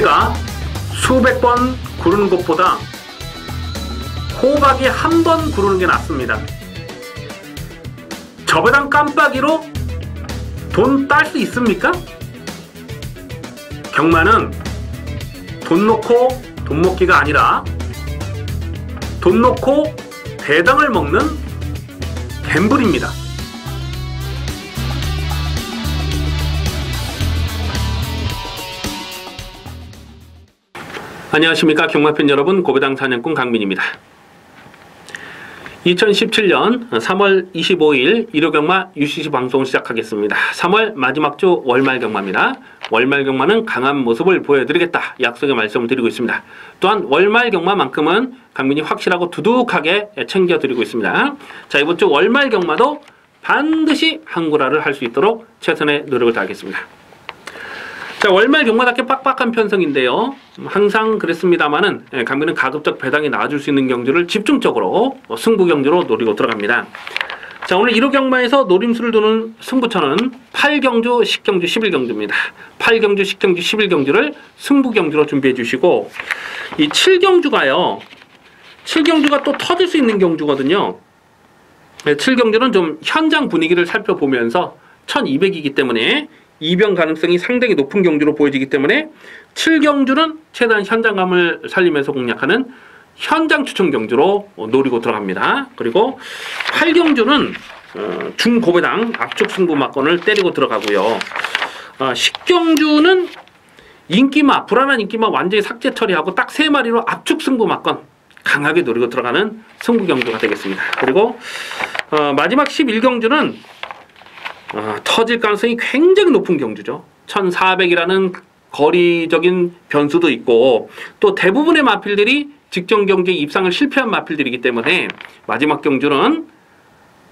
고개가 수백 번 구르는 것보다 호박이 한 번 구르는 게 낫습니다. 저배당 깜빡이로 돈 딸 수 있습니까? 경마는 돈 놓고 돈 먹기가 아니라 돈 놓고 배당을 먹는 갬블입니다. 안녕하십니까 경마팬 여러분, 고배당 사냥꾼 강민입니다. 2017년 3월 25일 일요경마 UCC 방송 시작하겠습니다. 3월 마지막 주 월말 경마입니다. 월말 경마는 강한 모습을 보여드리겠다 약속의 말씀을 드리고 있습니다. 또한 월말 경마만큼은 강민이 확실하고 두둑하게 챙겨드리고 있습니다. 자, 이번 주 월말 경마도 반드시 한구라를 할 수 있도록 최선의 노력을 다하겠습니다. 자, 월말 경마답게 빡빡한 편성인데요. 항상 그랬습니다만은 강민은 가급적 배당이 나와줄 수 있는 경주를 집중적으로 승부 경주로 노리고 들어갑니다. 자, 오늘 1호 경마에서 노림수를 두는 승부처는 8경주, 10경주, 11경주입니다. 8경주, 10경주, 11경주를 승부 경주로 준비해 주시고, 이 7경주가요. 7경주가 또 터질 수 있는 경주거든요. 7경주는 좀 현장 분위기를 살펴보면서 1200이기 때문에 이변 가능성이 상당히 높은 경주로 보여지기 때문에 7경주는 최대한 현장감을 살리면서 공략하는 현장 추천 경주로 노리고 들어갑니다. 그리고 8경주는 중고배당 압축 승부 막건을 때리고 들어가고요. 10경주는 인기마, 불안한 인기마 완전히 삭제 처리하고 딱 3마리로 압축 승부 막건 강하게 노리고 들어가는 승부 경주가 되겠습니다. 그리고 마지막 11경주는 터질 가능성이 굉장히 높은 경주죠. 1400이라는 거리적인 변수도 있고, 또 대부분의 마필들이 직전 경기에 입상을 실패한 마필들이기 때문에 마지막 경주는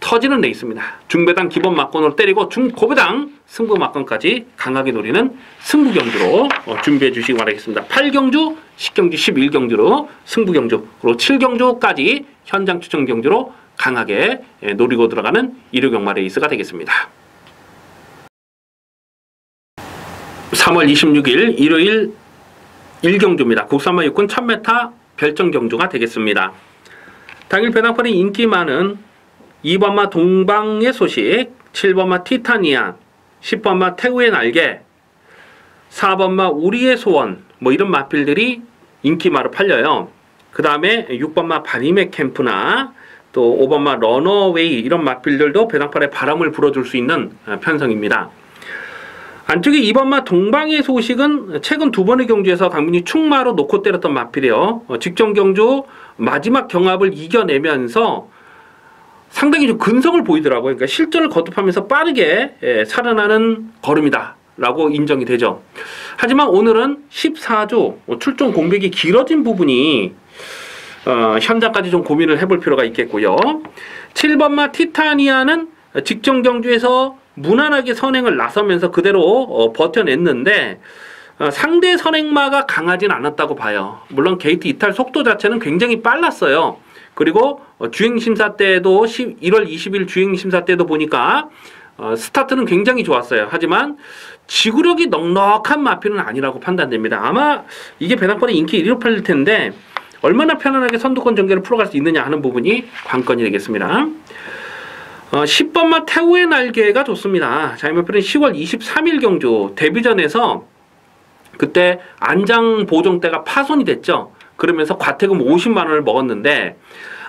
터지는 레이스입니다. 중배당 기본 막건으로 때리고 중고배당 승부 막건까지 강하게 노리는 승부 경주로 준비해 주시기 바라겠습니다. 8경주, 10경주, 11경주로 승부 경주, 그리고 7경주까지 현장 추천 경주로 강하게 노리고 들어가는 1호 경마 레이스가 되겠습니다. 3월 26일 일요일 1경주입니다. 국산마 육군 1000m 별정 경주가 되겠습니다. 당일 배당판에 인기 많은 2번마 동방의 소식, 7번마 티타니아, 10번마 태우의 날개, 4번마 우리의 소원, 뭐 이런 마필들이 인기마로 팔려요. 그 다음에 6번마 바님의 캠프나 또 5번마 러너웨이, 이런 마필들도 배당판에 바람을 불어줄 수 있는 편성입니다. 안쪽에 2번마 동방의 소식은 최근 2번의 경주에서 강민이 충마로 놓고 때렸던 마필이에요. 직전 경주 마지막 경합을 이겨내면서 상당히 좀 근성을 보이더라고요. 그러니까 실전을 거듭하면서 빠르게 살아나는 걸음이다 라고 인정이 되죠. 하지만 오늘은 14주 출전 공백이 길어진 부분이 현장까지 좀 고민을 해볼 필요가 있겠고요. 7번마 티타니아는 직전 경주에서 무난하게 선행을 나서면서 그대로 버텨냈는데 상대 선행마가 강하진 않았다고 봐요. 물론 게이트 이탈 속도 자체는 굉장히 빨랐어요. 그리고 주행심사 때도 1월 20일 주행심사 때도 보니까 스타트는 굉장히 좋았어요. 하지만 지구력이 넉넉한 마필은 아니라고 판단됩니다. 아마 이게 배당권의 인기 1위로 팔릴 텐데 얼마나 편안하게 선두권 전개를 풀어갈 수 있느냐 하는 부분이 관건이 되겠습니다. 10번마 태우의 날개가 좋습니다. 자, 이 마필은 10월 23일 경주 데뷔전에서 그때 안장 보정대가 파손이 됐죠. 그러면서 과태금 50만원을 먹었는데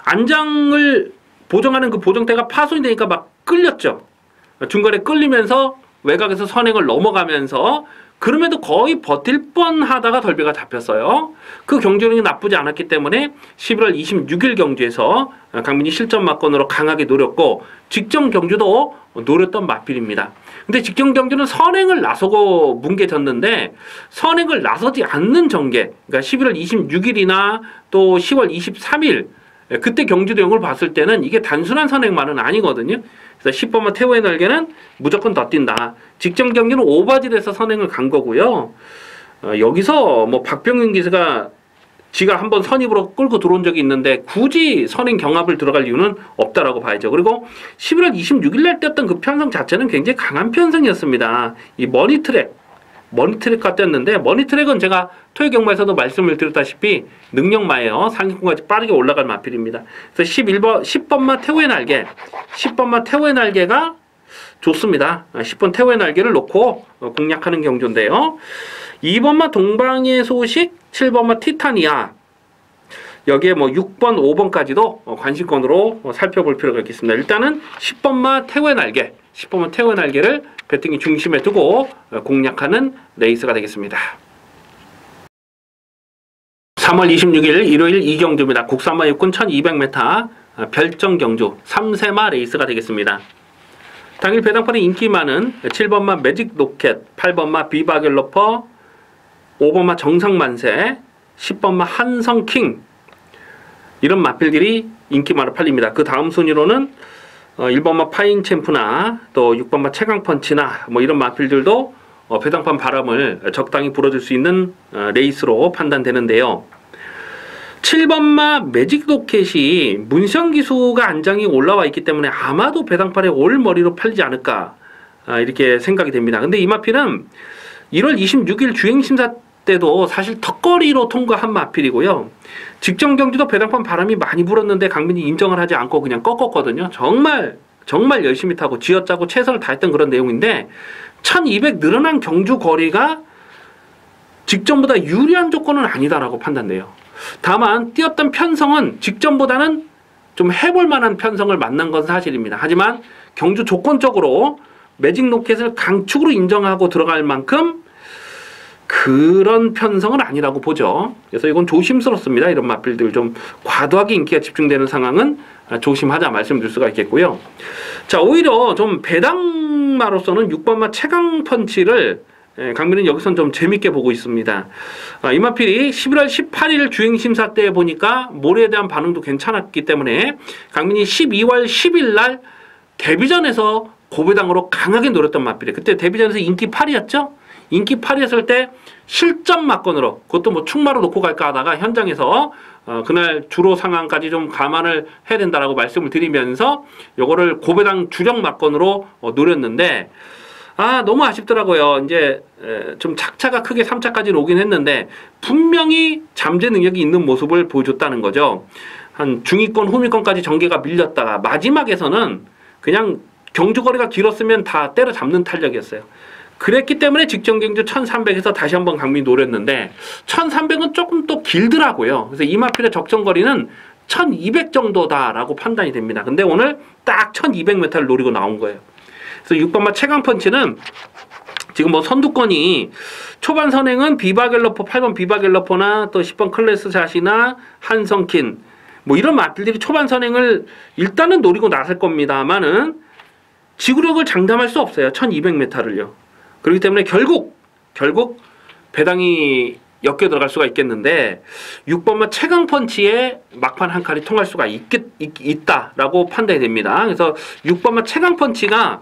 안장을 보정하는 그 보정대가 파손이 되니까 막 끌렸죠. 중간에 끌리면서 외곽에서 선행을 넘어가면서 그럼에도 거의 버틸 뻔하다가 덜비가 잡혔어요. 그 경주력이 나쁘지 않았기 때문에 11월 26일 경주에서 강민이 실전 막건으로 강하게 노렸고 직전 경주도 노렸던 마필입니다. 근데 직전 경주는 선행을 나서고 뭉개졌는데 선행을 나서지 않는 전개, 그러니까 11월 26일이나 또 10월 23일 그때 경주 내용을 봤을 때는 이게 단순한 선행만은 아니거든요. 그래서 10번마 태우의 날개는 무조건 더 뛴다. 직전 경기는 오버질에서 선행을 간 거고요. 여기서 뭐 박병윤 기수가 지가 한번 선입으로 끌고 들어온 적이 있는데 굳이 선행 경합을 들어갈 이유는 없다라고 봐야죠. 그리고 11월 26일 날 뛰었던 그 편성 자체는 굉장히 강한 편성이었습니다. 이 머니트랙 머니트랙과 떴는데, 머니트랙은 제가 토요 경마에서도 말씀을 드렸다시피 능력마예요. 상위권까지 빠르게 올라갈 마필입니다. 그래서 10번마 태우의 날개, 10번마 태우의 날개가 좋습니다. 10번 태우의 날개를 놓고 공략하는 경주인데요. 2번마 동방의 소식, 7번마 티타니아, 여기에 뭐 6번, 5번까지도 관심권으로 살펴볼 필요가 있겠습니다. 일단은 10번마 태우의 날개, 10번마 태우의 날개를 배팅이 중심에 두고 공략하는 레이스가 되겠습니다. 3월 26일 일요일 2경주입니다. 국산마 육군 1200m 별정 경주 3세마 레이스가 되겠습니다. 당일 배당판에 인기 많은 7번마 매직 로켓, 8번마 비바갤러퍼, 5번마 정상만세, 10번마 한성킹, 이런 마필들이 인기마로 팔립니다. 그 다음 순위로는 1번마 파인 챔프나 또 6번마 최강펀치나 뭐 이런 마필들도 배당판 바람을 적당히 불어줄 수 있는 레이스로 판단되는데요. 7번마 매직 로켓이 문시영 기수가 안장이 올라와 있기 때문에 아마도 배당판에 올 머리로 팔리지 않을까 이렇게 생각이 됩니다. 근데 이 마필은 1월 26일 주행심사 때도 사실 턱걸이로 통과한 마필이고요. 직전 경주도 배당판 바람이 많이 불었는데 강민이 인정을 하지 않고 그냥 꺾었거든요. 정말 열심히 타고 쥐어짜고 최선을 다했던 그런 내용인데 1200 늘어난 경주 거리가 직전보다 유리한 조건은 아니다라고 판단돼요. 다만 뛰었던 편성은 직전보다는 좀 해볼 만한 편성을 만난 건 사실입니다. 하지만 경주 조건적으로 매직 로켓을 강축으로 인정하고 들어갈 만큼 그런 편성은 아니라고 보죠. 그래서 이건 조심스럽습니다. 이런 마필들 좀 과도하게 인기가 집중되는 상황은 조심하자 말씀드릴 수가 있겠고요. 자, 오히려 좀 배당마로서는 6번마 최강펀치를 강민은 여기선 좀 재밌게 보고 있습니다. 이 마필이 11월 18일 주행심사 때 보니까 모래에 대한 반응도 괜찮았기 때문에 강민이 12월 10일 날 데뷔전에서 고배당으로 강하게 노렸던 마필이에요. 그때 데뷔전에서 인기 8위였죠? 인기 8위였을 때 실점 막건으로, 그것도 뭐 충마로 놓고 갈까 하다가 현장에서 그날 주로 상황까지 좀 감안을 해야 된다라고 말씀을 드리면서 요거를 고배당 주력 막건으로 노렸는데 너무 아쉽더라고요. 이제 좀 착차가 크게 3차까지 오긴 했는데 분명히 잠재 능력이 있는 모습을 보여줬다는 거죠. 한 중위권, 후미권까지 전개가 밀렸다가 마지막에서는 그냥 경주거리가 길었으면 다 때려잡는 탄력이었어요. 그랬기 때문에 직전 경주 1300에서 다시 한번 강민이 노렸는데 1300은 조금 또 길더라고요. 그래서 이 마필의 적정거리는 1200 정도다라고 판단이 됩니다. 근데 오늘 딱 1200m를 노리고 나온 거예요. 그래서 6번마 최강펀치는 지금 뭐 선두권이 초반 선행은 비바갤러퍼, 8번 비바갤러퍼나 또 10번 클래스샷이나 한성킨 뭐 이런 마필들이 초반 선행을 일단은 노리고 나설 겁니다만은 지구력을 장담할 수 없어요. 1200m를요. 그렇기 때문에 결국 배당이 엮여 들어갈 수가 있겠는데 6번마 최강펀치에 막판 한 칼이 통할 수가 있다라고 판단이 됩니다. 그래서 6번마 최강펀치가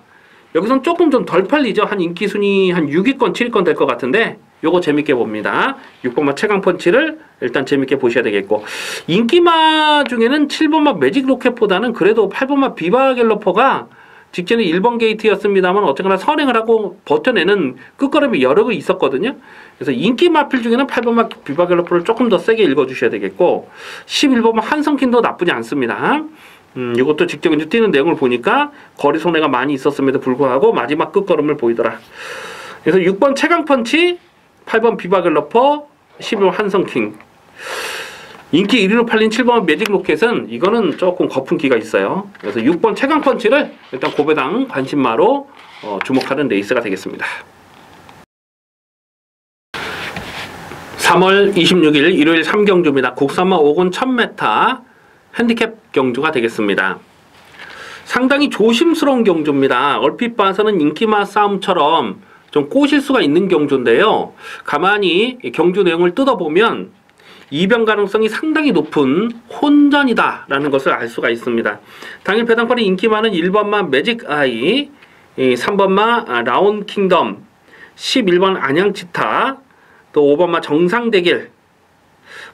여기선 조금 좀 덜 팔리죠. 한 인기 순위 한 6위권, 7위권 될 것 같은데 요거 재밌게 봅니다. 6번마 최강펀치를 일단 재밌게 보셔야 되겠고, 인기마 중에는 7번마 매직 로켓보다는 그래도 8번마 비바갤러퍼가 직전에 1번 게이트였습니다만 어쨌거나 선행을 하고 버텨내는 끝걸음이 여러 개 있었거든요. 그래서 인기 마필 중에는 8번마 비바갤러퍼를 조금 더 세게 읽어주셔야 되겠고, 11번마 한성킨도 나쁘지 않습니다. 이것도 직접 이제 뛰는 내용을 보니까 거리 손해가 많이 있었음에도 불구하고 마지막 끝걸음을 보이더라. 그래서 6번 최강펀치, 8번 비바갤러퍼, 11번 한성킹. 인기 1위로 팔린 7번 매직 로켓은 이거는 조금 거품기가 있어요. 그래서 6번 최강펀치를 일단 고배당 관심마로 주목하는 레이스가 되겠습니다. 3월 26일 일요일 3경주입니다. 국산마 5군 1000m 핸디캡 경주가 되겠습니다. 상당히 조심스러운 경주입니다. 얼핏 봐서는 인기마 싸움처럼 좀 꼬실 수가 있는 경주인데요. 가만히 경주 내용을 뜯어보면 이변 가능성이 상당히 높은 혼전이다라는 것을 알 수가 있습니다. 당일 배당판에 인기 많은 1번마 매직 아이, 3번마 라운 킹덤, 11번 안양치타, 또 5번마 정상대길,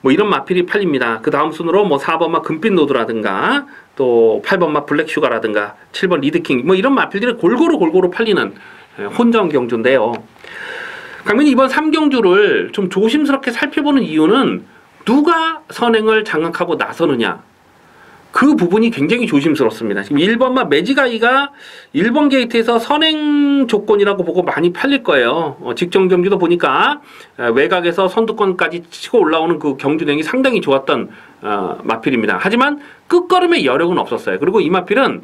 뭐 이런 마필이 팔립니다. 그 다음 순으로 뭐 4번마 금빛 노드라든가 또 8번마 블랙슈가라든가 7번 리드킹, 뭐 이런 마필들이 골고루 팔리는 혼전 경주인데요. 강민이 이번 3경주를 좀 조심스럽게 살펴보는 이유는 누가 선행을 장악하고 나서느냐, 그 부분이 굉장히 조심스럽습니다. 지금 1번마 매지가이가 1번 게이트에서 선행 조건이라고 보고 많이 팔릴 거예요. 직전 경주도 보니까 외곽에서 선두권까지 치고 올라오는 그 경주행이 상당히 좋았던 마필입니다. 하지만 끝걸음의 여력은 없었어요. 그리고 이 마필은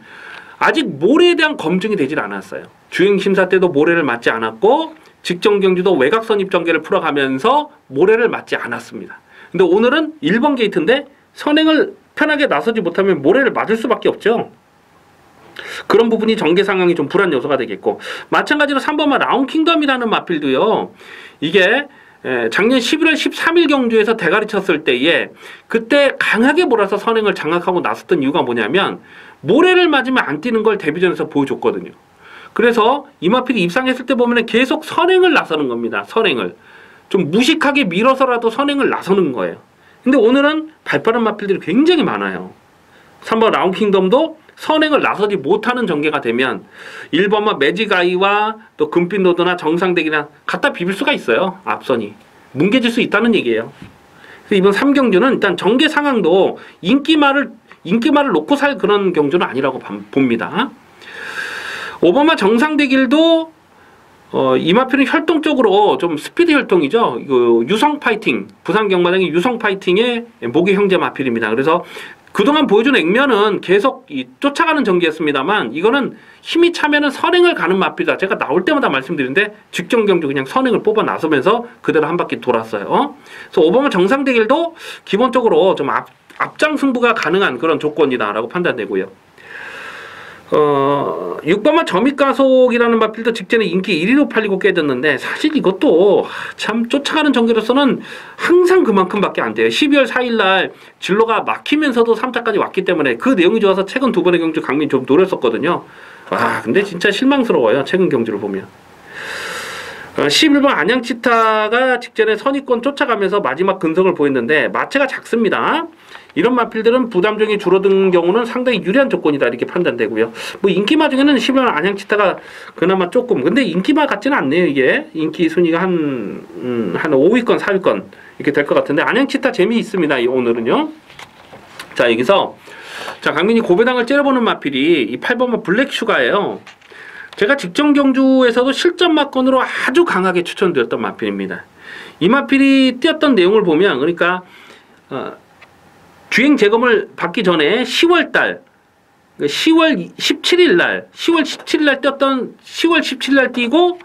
아직 모래에 대한 검증이 되질 않았어요. 주행심사 때도 모래를 맞지 않았고 직전 경주도 외곽선 입전개를 풀어가면서 모래를 맞지 않았습니다. 근데 오늘은 1번 게이트인데 선행을 편하게 나서지 못하면 모래를 맞을 수밖에 없죠. 그런 부분이 전개 상황이 좀 불안 요소가 되겠고, 마찬가지로 3번마 라운킹덤이라는 마필도요. 이게 작년 11월 13일 경주에서 대가리 쳤을 때에 그때 강하게 몰아서 선행을 장악하고 나섰던 이유가 뭐냐면 모래를 맞으면 안 뛰는 걸 데뷔전에서 보여줬거든요. 그래서 이 마필이 입상했을 때 보면 계속 선행을 나서는 겁니다. 선행을 좀 무식하게 밀어서라도 선행을 나서는 거예요. 근데 오늘은 발빠른 마필들이 굉장히 많아요. 3번 라운킹덤도 선행을 나서지 못하는 전개가 되면 1번마 매지가이와 또 금빛노드나 정상대기나 갖다 비빌 수가 있어요. 앞선이 뭉개질 수 있다는 얘기예요. 그래서 이번 3경주는 일단 전개 상황도 인기말을 놓고 살 그런 경주는 아니라고 봅니다. 5번마 정상대길도 이 마필은 혈통적으로 좀 스피드 혈통이죠. 유성 파이팅, 부산 경마장의 유성 파이팅의 모기 형제 마필입니다. 그래서 그동안 보여준 액면은 계속 쫓아가는 전개였습니다만 이거는 힘이 차면은 선행을 가는 마필이다. 제가 나올 때마다 말씀드리는데 직전 경주 그냥 선행을 뽑아 나서면서 그대로 한 바퀴 돌았어요. 그래서 5번마 정상대길도 기본적으로 좀 앞장 승부가 가능한 그런 조건이다라고 판단되고요. 6번마 점입가속이라는 마필도 직전에 인기 1위로 팔리고 깨졌는데 사실 이것도 참 쫓아가는 전개로서는 항상 그만큼밖에 안 돼요. 12월 4일날 진로가 막히면서도 3차까지 왔기 때문에 그 내용이 좋아서 최근 두 번의 경주 강민 좀 노렸었거든요. 와, 근데 진짜 실망스러워요. 최근 경주를 보면. 11번 안양치타가 직전에 선입권 쫓아가면서 마지막 근성을 보였는데 마체가 작습니다. 이런 마필들은 부담종이 줄어든 경우는 상당히 유리한 조건이다 이렇게 판단되고요. 뭐 인기마 중에는 11번 안양치타가 그나마 조금, 근데 인기마 같지는 않네요. 이게 인기 순위가 한 5위권 4위권 이렇게 될 것 같은데 안양치타 재미있습니다. 오늘은요. 자, 여기서 자 강민이 고배당을 째려보는 마필이 이 8번마 블랙슈가예요. 제가 직전 경주에서도 실전 마건으로 아주 강하게 추천드렸던 마필입니다. 이 마필이 뛰었던 내용을 보면, 그러니까 주행 재검을 받기 전에 10월 17일 날 뛰고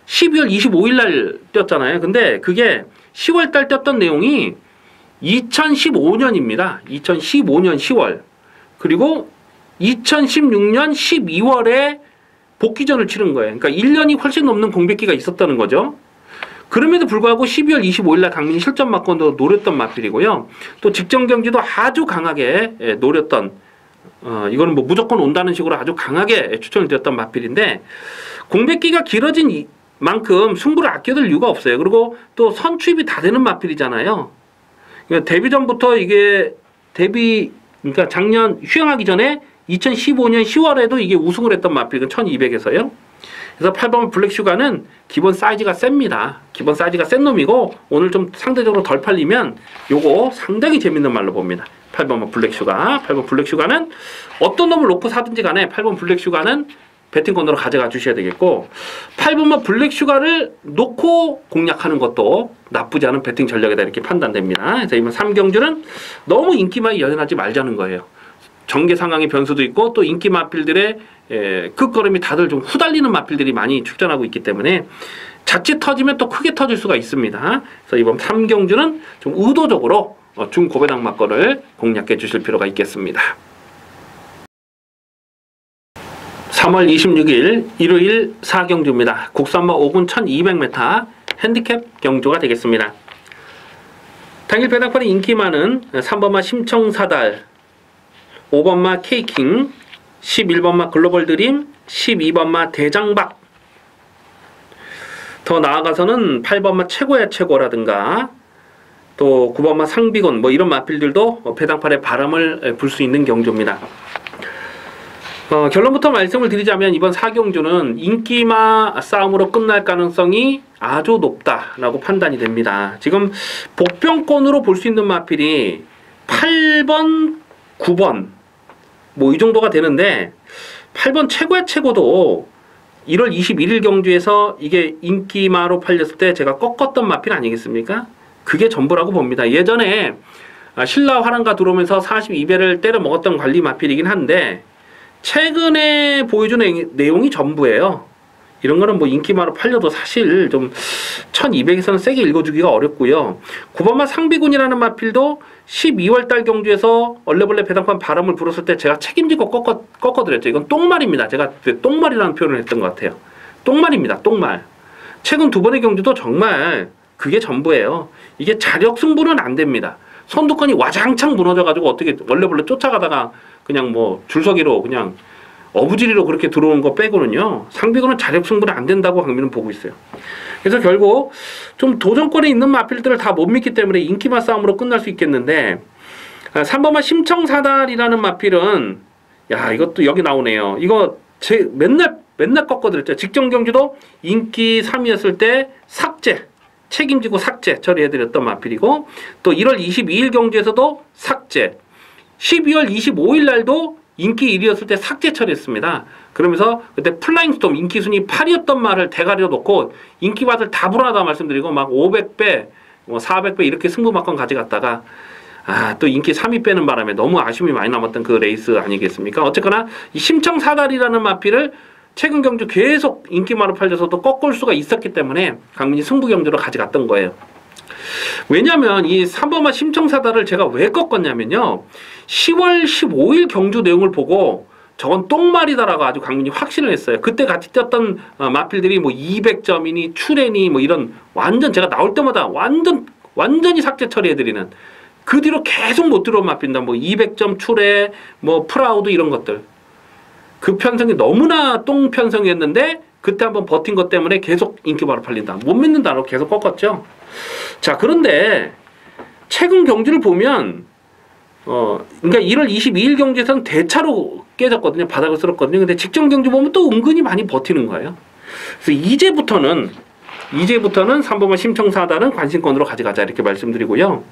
12월 25일 날 뛰었잖아요. 근데 그게 10월 달 뛰었던 내용이 2015년입니다. 2015년 10월. 그리고 2016년 12월에 복귀전을 치른 거예요. 그러니까 1년이 훨씬 넘는 공백기가 있었다는 거죠. 그럼에도 불구하고 12월 25일 날 강민이 실전 마건도 노렸던 마필이고요. 또 직전 경기도 아주 강하게 노렸던, 이거는 뭐 무조건 온다는 식으로 아주 강하게 추천을 드렸던 마필인데, 공백기가 길어진 만큼 승부를 아껴둘 이유가 없어요. 그리고 또 선취입이 다 되는 마필이잖아요. 그러니까 데뷔 전부터 이게 그러니까 작년 휴양하기 전에 2015년 10월에도 이게 우승을 했던 마필은 1200에서요. 그래서 8번 블랙슈가는 기본 사이즈가 셉니다. 기본 사이즈가 센 놈이고 오늘 좀 상대적으로 덜 팔리면 요거 상당히 재밌는 말로 봅니다. 8번 블랙슈가. 8번 블랙슈가는 어떤 놈을 놓고 사든지 간에 8번 블랙슈가는 배팅권으로 가져가 주셔야 되겠고, 8번만 블랙슈가를 놓고 공략하는 것도 나쁘지 않은 배팅 전략이다 이렇게 판단됩니다. 그래서 이번 3경주는 너무 인기만 연연하지 말자는 거예요. 전개 상황의 변수도 있고 또 인기 마필들의 끝걸음이 다들 좀 후달리는 마필들이 많이 출전하고 있기 때문에 자칫 터지면 또 크게 터질 수가 있습니다. 그래서 이번 3경주는 좀 의도적으로 중고배당 막걸을 공략해 주실 필요가 있겠습니다. 3월 26일 일요일 4경주입니다. 국산마 5군 1200m 핸디캡 경주가 되겠습니다. 당일 배당판에 인기 많은 3번마 심청사달, 5번마 케이킹, 11번마 글로벌드림, 12번마 대장박, 더 나아가서는 8번마 최고야 최고라든가 또 9번마 상비곤 뭐 이런 마필들도 배당판에 바람을 불 수 있는 경주입니다. 결론부터 말씀을 드리자면 이번 4경주는 인기마 싸움으로 끝날 가능성이 아주 높다라고 판단이 됩니다. 지금 복병권으로 볼 수 있는 마필이 8번, 9번 뭐 이 정도가 되는데 8번 최고의 최고도 1월 21일 경주에서 이게 인기마로 팔렸을 때 제가 꺾었던 마필 아니겠습니까? 그게 전부라고 봅니다. 예전에 신라 화랑가 들어오면서 42배를 때려 먹었던 관리 마필이긴 한데 최근에 보여준 내용이 전부예요. 이런 거는 뭐 인기마로 팔려도 사실 좀 1200에서는 세게 읽어주기가 어렵고요. 9번마 상비군이라는 마필도 12월달 경주에서 얼레벌레 배당판 바람을 불었을 때 제가 책임지고 꺾어드렸죠. 이건 똥말입니다. 제가 똥말이라는 표현을 했던 것 같아요. 똥말입니다. 똥말. 최근 두 번의 경주도 정말 그게 전부예요. 이게 자력 승부는 안 됩니다. 선두권이 와장창 무너져가지고 어떻게 얼레벌레 쫓아가다가 그냥 뭐 줄서기로 그냥 어부지리로 그렇게 들어오는 거 빼고는요. 상비군은 자력 승부는 안 된다고 강민은 보고 있어요. 그래서 결국 좀 도전권에 있는 마필들을 다 못 믿기 때문에 인기마 싸움으로 끝날 수 있겠는데 3번마 심청사달이라는 마필은 야 이것도 여기 나오네요. 이거 맨날 꺾어드렸죠. 직전 경주도 인기 3위였을 때 삭제 책임지고 삭제 처리해드렸던 마필이고 또 1월 22일 경주에서도 삭제 12월 25일 날도 인기 1위였을 때 삭제 처리했습니다. 그러면서 그때 플라잉스톰 인기 순위 8위였던 말을 대가리로 놓고 인기밭을 다 불어나다 말씀드리고 막 500배, 400배 이렇게 승부mak건 가져갔다가 또 인기 3위 빼는 바람에 너무 아쉬움이 많이 남았던 그 레이스 아니겠습니까? 어쨌거나 이 심청사달이라는 마필을 최근 경주 계속 인기마로 팔려서도 꺾을 수가 있었기 때문에 강민이 승부 경주로 가져갔던 거예요. 왜냐면 이 3번마 심청사달을 제가 왜 꺾었냐면요. 10월 15일 경주 내용을 보고 저건 똥말이다라고 아주 강민이 확신을 했어요. 그때 같이 뛰었던 마필들이 뭐 200점이니 추레니 뭐 이런 완전 제가 나올 때마다 완전히 삭제 처리해드리는 그 뒤로 계속 못 들어온 마필입니다. 뭐 200점 추레 뭐 프라우드 이런 것들 그 편성이 너무나 똥 편성이었는데 그때 한번 버틴 것 때문에 계속 인기바로 팔린다. 못 믿는다고 계속 꺾었죠. 자 그런데 최근 경주를 보면 그러니까 1월 22일 경주에서는 대차로 깨졌거든요. 바닥을 쓸었거든요. 근데 직전 경주 보면 또 은근히 많이 버티는 거예요. 그래서 이제부터는 3번마 심청사달은 관심권으로 가져가자 이렇게 말씀드리고요.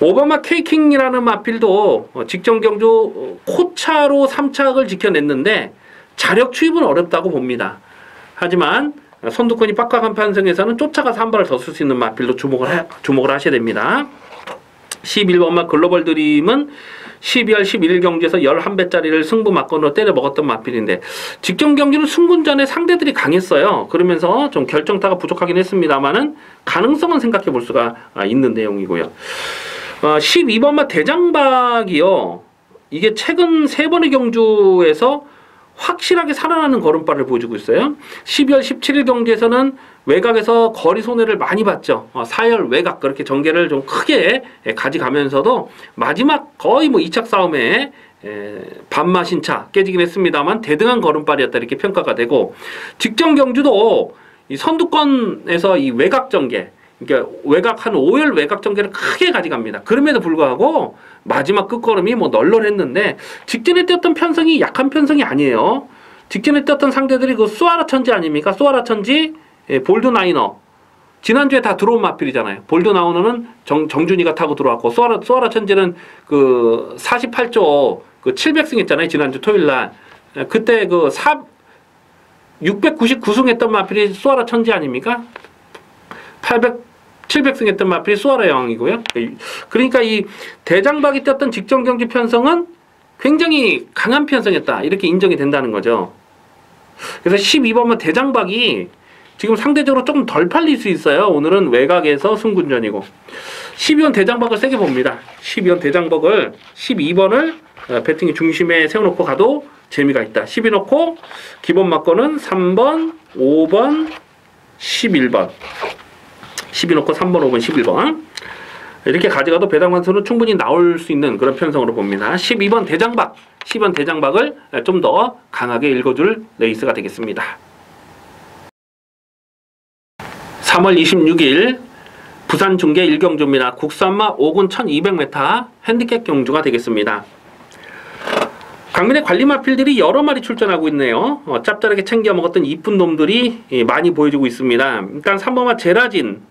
5번마 케이킹이라는 마필도 직전 경주 코차로 3착을 지켜냈는데 자력 추입은 어렵다고 봅니다. 하지만 선두권이 빡빡한 편성에서는 쫓아가서 한 발을 더 쓸 수 있는 마필도 주목을 하셔야 됩니다. 11번마 글로벌 드림은 12월 11일 경주에서 11배짜리를 승부mak건으로 때려 먹었던 마필인데 직전 경기는 승군전에 상대들이 강했어요. 그러면서 좀 결정타가 부족하긴 했습니다만은 가능성은 생각해 볼 수가 있는 내용이고요. 12번마 대장박이요. 이게 최근 3번의 경주에서 확실하게 살아나는 걸음발을 보여주고 있어요. 12월 17일 경주에서는 외곽에서 거리 손해를 많이 봤죠. 4열 외곽 그렇게 전개를 좀 크게 가져가면서도 마지막 거의 뭐 2착 싸움에 반마신차 깨지긴 했습니다만 대등한 걸음발이었다 이렇게 평가가 되고 직전 경주도 이 선두권에서 이 외곽 전개 그러니까 외곽 한 5열 외곽 전개를 크게 가져갑니다. 그럼에도 불구하고 마지막 끝걸음이 뭐 널널했는데 직전에 뛰었던 편성이 약한 편성이 아니에요. 직전에 뛰었던 상대들이 그 수아라 천지 아닙니까? 수아라 천지, 볼드 나이너. 지난주에 다 들어온 마필이잖아요. 볼드 나이너는 정준이가 타고 들어왔고 수아라 천지는 그 48조 그 700승 했잖아요. 지난주 토요일 날. 그때 그 699승 했던 마필이 수아라 천지 아닙니까? 700승 했던 마필이 수아라 여왕이고요. 그러니까 이 대장박이 뛰었던 직전 경기 편성은 굉장히 강한 편성이었다. 이렇게 인정이 된다는 거죠. 그래서 12번만 대장박이 지금 상대적으로 조금 덜 팔릴 수 있어요. 오늘은 외곽에서 승군전이고 12번 대장박을 세게 봅니다. 12번 대장박을 12번을 배팅의 중심에 세워놓고 가도 재미가 있다. 12 놓고 기본막건은 3번, 5번, 11번 12 놓고 3번, 5번, 11번 이렇게 가져가도 배당관수는 충분히 나올 수 있는 그런 편성으로 봅니다. 12번 대장박, 10번 대장박을 좀 더 강하게 읽어줄 레이스가 되겠습니다. 3월 26일 부산 중계 1경주입니다. 국산마 5군 1200m 핸디캡 경주가 되겠습니다. 강민의 관리 마필들이 여러 마리 출전하고 있네요. 짭짤하게 챙겨 먹었던 이쁜 놈들이 많이 보여주고 있습니다. 일단 3번마 제라진.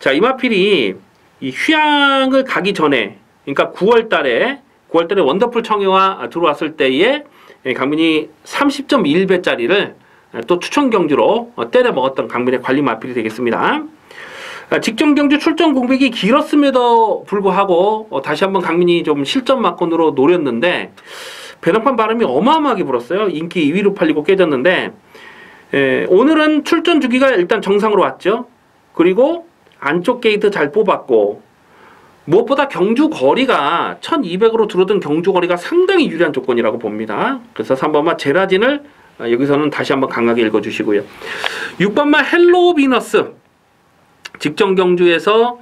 자, 이 마필이 이 휴양을 가기 전에, 그러니까 9월달에 원더풀 청해와 들어왔을 때에 강민이 30.1배짜리를 또 추천 경주로 때려 먹었던 강민의 관리 마필이 되겠습니다. 직전 경주 출전 공백이 길었음에도 불구하고 다시 한번 강민이 좀 실전 막건으로 노렸는데 배낭판 바람이 어마어마하게 불었어요. 인기 2위로 팔리고 깨졌는데 오늘은 출전 주기가 일단 정상으로 왔죠. 그리고 안쪽 게이트 잘 뽑았고 무엇보다 경주 거리가 1200으로 들어든 경주 거리가 상당히 유리한 조건이라고 봅니다. 그래서 3번마 제라진을 여기서는 다시 한번 강하게 읽어주시고요. 6번마 헬로우 비너스. 직전 경주에서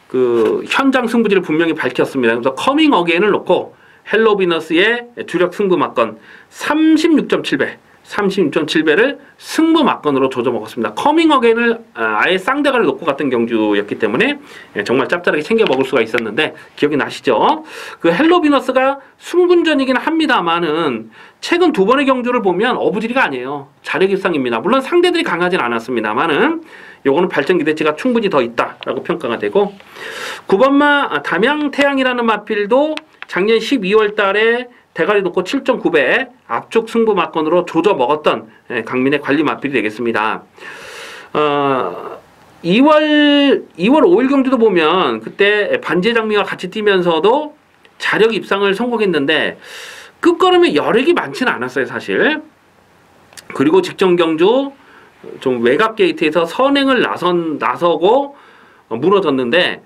그 현장 승부지를 분명히 밝혔습니다. 그래서 커밍 어게인을 놓고 헬로우 비너스의 주력 승부 막건 36.7배를 승부 막건으로 조져 먹었습니다. 커밍 어게인을 아예 쌍대가를 놓고 갔던 경주였기 때문에 정말 짭짤하게 챙겨 먹을 수가 있었는데 기억이 나시죠? 그 헬로우 비너스가 승분전이긴 합니다만은 최근 두 번의 경주를 보면 어부지리가 아니에요. 자력 입상입니다. 물론 상대들이 강하진 않았습니다만은 요거는 발전 기대치가 충분히 더 있다라고 평가가 되고 9번마 담양태양이라는 마필도 작년 12월 달에 대가리 놓고 7.9배 앞쪽 승부 막건으로 조져 먹었던 강민의 관리 마필이 되겠습니다. 2월 5일 경주도 보면 그때 반지의 장미와 같이 뛰면서도 자력 입상을 성공했는데 끝걸음에 여력이 많지는 않았어요, 사실. 그리고 직전 경주 좀 외곽 게이트에서 선행을 나서고 무너졌는데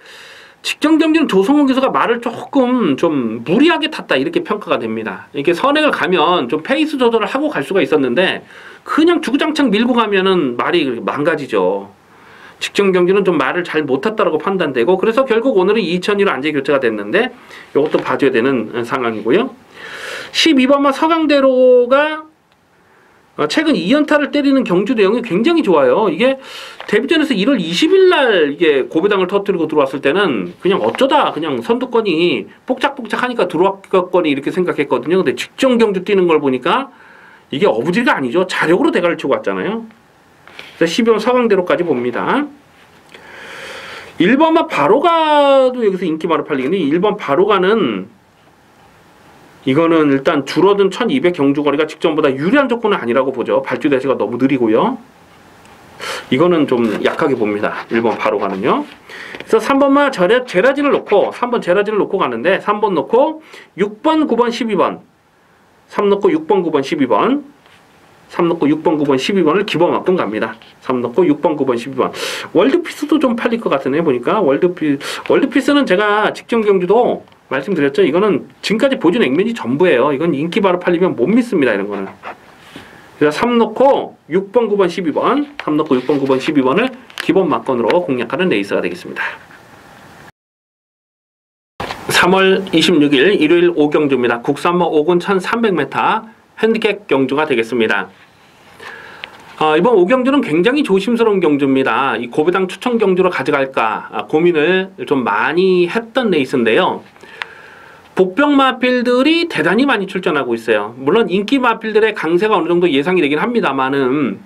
직전 경기는 조성훈 기수가 말을 조금 좀 무리하게 탔다 이렇게 평가가 됩니다. 이렇게 선행을 가면 좀 페이스 조절을 하고 갈 수가 있었는데 그냥 주구장창 밀고 가면은 말이 망가지죠. 직전 경기는 좀 말을 잘 못 탔다라고 판단되고 그래서 결국 오늘은 2002로 안제 교체가 됐는데 이것도 봐줘야 되는 상황이고요. 12번마 서강대로가 최근 2연타를 때리는 경주 내용이 굉장히 좋아요. 이게 데뷔전에서 1월 20일 날 이게 고배당을 터뜨리고 들어왔을 때는 그냥 어쩌다 그냥 선두권이 뽁짝뽁짝하니까 들어왔거니 이렇게 생각했거든요. 근데 직전 경주 뛰는 걸 보니까 이게 어부지가 아니죠. 자력으로 대가를 치고 왔잖아요. 그래서 12번 서강대로까지 봅니다. 1번마 바로가도 여기서 인기 바로 팔리겠네. 1번 바로가는 이거는 일단 줄어든 1200 경주거리가 직전보다 유리한 조건은 아니라고 보죠. 발주 대시가 너무 느리고요. 이거는 좀 약하게 봅니다. 1번 바로 가는요. 그래서 3번만 제라진을 놓고 3번 제라진을 놓고 가는데 3번 놓고 6번, 9번, 12번 3 놓고 6번, 9번, 12번 3 놓고 6번, 9번, 12번을 기본 막건 갑니다. 3 놓고 6번, 9번, 12번 월드피스도 좀 팔릴 것 같으네 보니까. 월드피스는 제가 직전 경주도 말씀드렸죠. 이거는 지금까지 보여준 액면이 전부예요. 이건 인기 바로 팔리면 못 믿습니다. 이런 거는. 그래서 3 놓고 6번, 9번, 12번 3 놓고 6번, 9번, 12번을 기본 막건으로 공략하는 레이스가 되겠습니다. 3월 26일 일요일 5경주입니다. 국산모 5군 1300m 핸디캡 경주가 되겠습니다. 이번 5경주는 굉장히 조심스러운 경주입니다. 이 고배당 추천 경주로 가져갈까 고민을 좀 많이 했던 레이스인데요. 복병 마필들이 대단히 많이 출전하고 있어요. 물론 인기 마필들의 강세가 어느 정도 예상이 되긴 합니다만은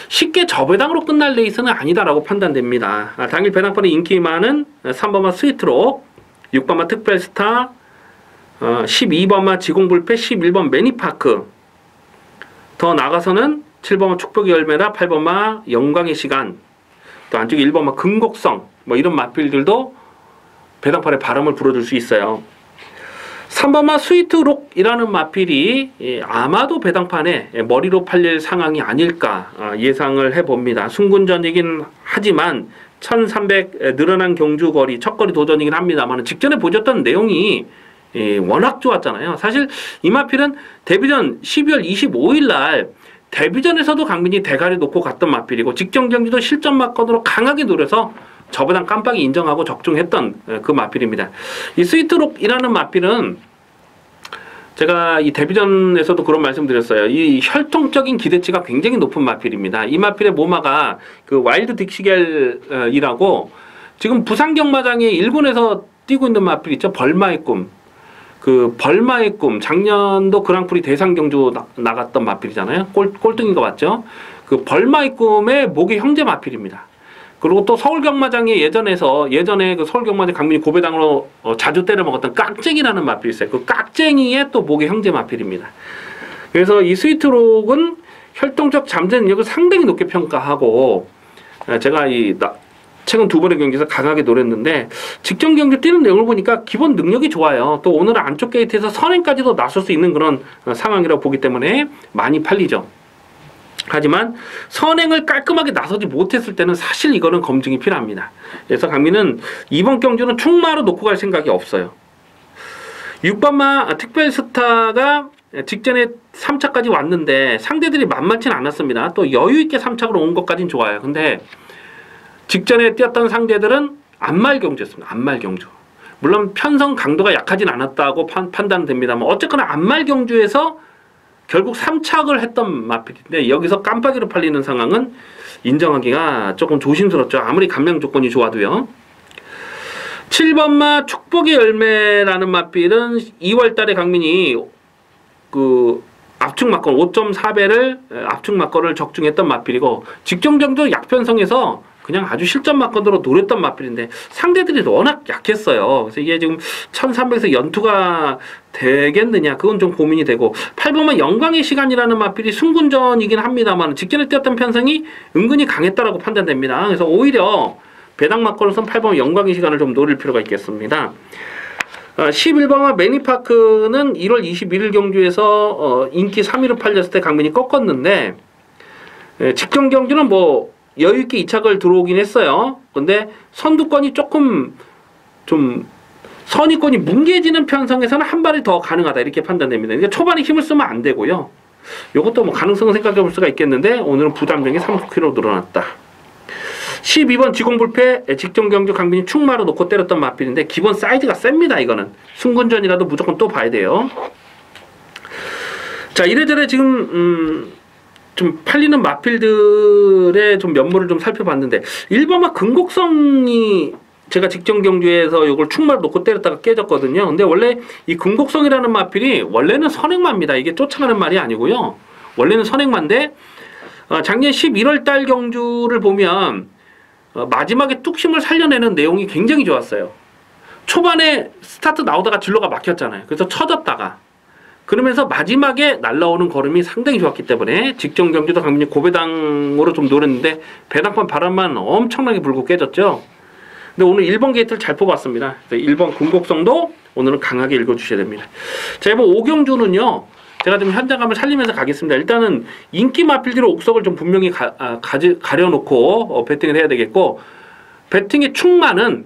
쉽게 저배당으로 끝날 레이스는 아니다라고 판단됩니다. 당일 배당권의 인기 많은 3번마 스위트록, 6번마 특별스타, 12번마 지공불패, 11번 매니파크, 더 나가서는 7번마 축복의 열매라 8번마 영광의 시간, 또 안쪽에 1번마 금곡성 뭐 이런 마필들도 배당판에 바람을 불어줄 수 있어요. 3번마 스위트록이라는 마필이 아마도 배당판에 머리로 팔릴 상황이 아닐까 예상을 해봅니다. 순군전이긴 하지만 1300 늘어난 경주거리 첫거리 도전이긴 합니다만 직전에 보셨던 내용이 워낙 좋았잖아요. 사실 이 마필은 데뷔전 12월 25일 날 데뷔전에서도 강민이 대가리 놓고 갔던 마필이고 직전 경기도 실전 막건으로 강하게 노려서 저보다 깜빡이 인정하고 적중했던 그 마필입니다. 이 스위트록이라는 마필은 제가 이 데뷔전에서도 그런 말씀 드렸어요. 이 혈통적인 기대치가 굉장히 높은 마필입니다. 이 마필의 모마가 그 와일드 딕시겔이라고 지금 부산 경마장에 일본에서 뛰고 있는 마필 있죠. 벌마의 꿈. 그 벌마의 꿈, 작년도 그랑프리 대상 경주 나갔던 마필이잖아요. 꼴등인 거 맞죠? 그 벌마의 꿈의 목의 형제 마필입니다. 그리고 또 서울경마장에 예전에 그 서울경마장 강민이 고배당으로 자주 때려 먹었던 깍쟁이라는 마필이 있어요. 그 깍쟁이의 또 목의 형제 마필입니다. 그래서 이 스위트록은 혈통적 잠재 능력을 상당히 높게 평가하고, 제가 최근 두 번의 경기에서 강하게 노렸는데 직전 경기 뛰는 내용을 보니까 기본 능력이 좋아요. 또 오늘은 안쪽 게이트에서 선행까지도 나설 수 있는 그런 상황이라고 보기 때문에 많이 팔리죠. 하지만 선행을 깔끔하게 나서지 못했을 때는 사실 이거는 검증이 필요합니다. 그래서 강민은 이번 경주는 충마로 놓고 갈 생각이 없어요. 6번마 특별스타가 직전에 3차까지 왔는데 상대들이 만만치는 않았습니다. 또 여유있게 3차로 온 것까지는 좋아요. 근데 직전에 뛰었던 상대들은 안말경주였습니다. 안말경주. 물론 편성 강도가 약하진 않았다고 판단됩니다만 어쨌거나 안말경주에서 결국 3착을 했던 마필인데 여기서 깜빡이로 팔리는 상황은 인정하기가 조금 조심스럽죠. 아무리 감량 조건이 좋아도요. 7번마 축복의 열매라는 마필은 2월달에 강민이 그 압축 막건 5.4배를 압축 막건을 적중했던 마필이고 직전경도 약편성에서 그냥 아주 실전 막건으로 노렸던 마필인데 상대들이 워낙 약했어요. 그래서 이게 지금 1300에서 연투가 되겠느냐 그건 좀 고민이 되고 8번만 영광의 시간이라는 마필이 승군전이긴 합니다만 직전에 뛰었던 편성이 은근히 강했다라고 판단됩니다. 그래서 오히려 배당 막건으로선 8번 영광의 시간을 좀 노릴 필요가 있겠습니다. 11번마 매니파크는 1월 21일 경주에서 인기 3위로 팔렸을 때 강민이 꺾었는데 직전 경주는 뭐 여유있게 2착을 들어오긴 했어요. 근데 선두권이 조금 좀 선의권이 뭉개지는 편성에서는 한 발이 더 가능하다 이렇게 판단됩니다. 그러니까 초반에 힘을 쓰면 안 되고요. 이것도 뭐 가능성을 생각해 볼 수가 있겠는데 오늘은 부담력이 30kg 늘어났다. 12번 지공불패 직전 경주 강민이 충마로 놓고 때렸던 마필인데 기본 사이즈가 셉니다. 이거는 승군전이라도 무조건 또 봐야 돼요. 자 이래저래 지금 좀 팔리는 마필들의 좀 면모를 좀 살펴봤는데 1번마 근곡성이 제가 직전 경주에서 이걸 충마로 놓고 때렸다가 깨졌거든요. 근데 원래 이 근곡성이라는 마필이 원래는 선행마입니다. 이게 쫓아가는 말이 아니고요. 원래는 선행마인데 작년 11월 달 경주를 보면 마지막에 뚝심을 살려내는 내용이 굉장히 좋았어요. 초반에 스타트 나오다가 진로가 막혔잖아요. 그래서 쳐졌다가 그러면서 마지막에 날라오는 걸음이 상당히 좋았기 때문에 직전 경주도 강민이 고배당으로 좀 노렸는데 배당판 바람만 엄청나게 불고 깨졌죠. 근데 오늘 1번 게이트를 잘 뽑았습니다. 1번 근곡성도 오늘은 강하게 읽어주셔야 됩니다. 자, 이번 5경주는요. 제가 좀 현장감을 살리면서 가겠습니다. 일단은 인기 마필들의 옥석을 좀 분명히 가려놓고 배팅을 해야 되겠고 배팅의 충마는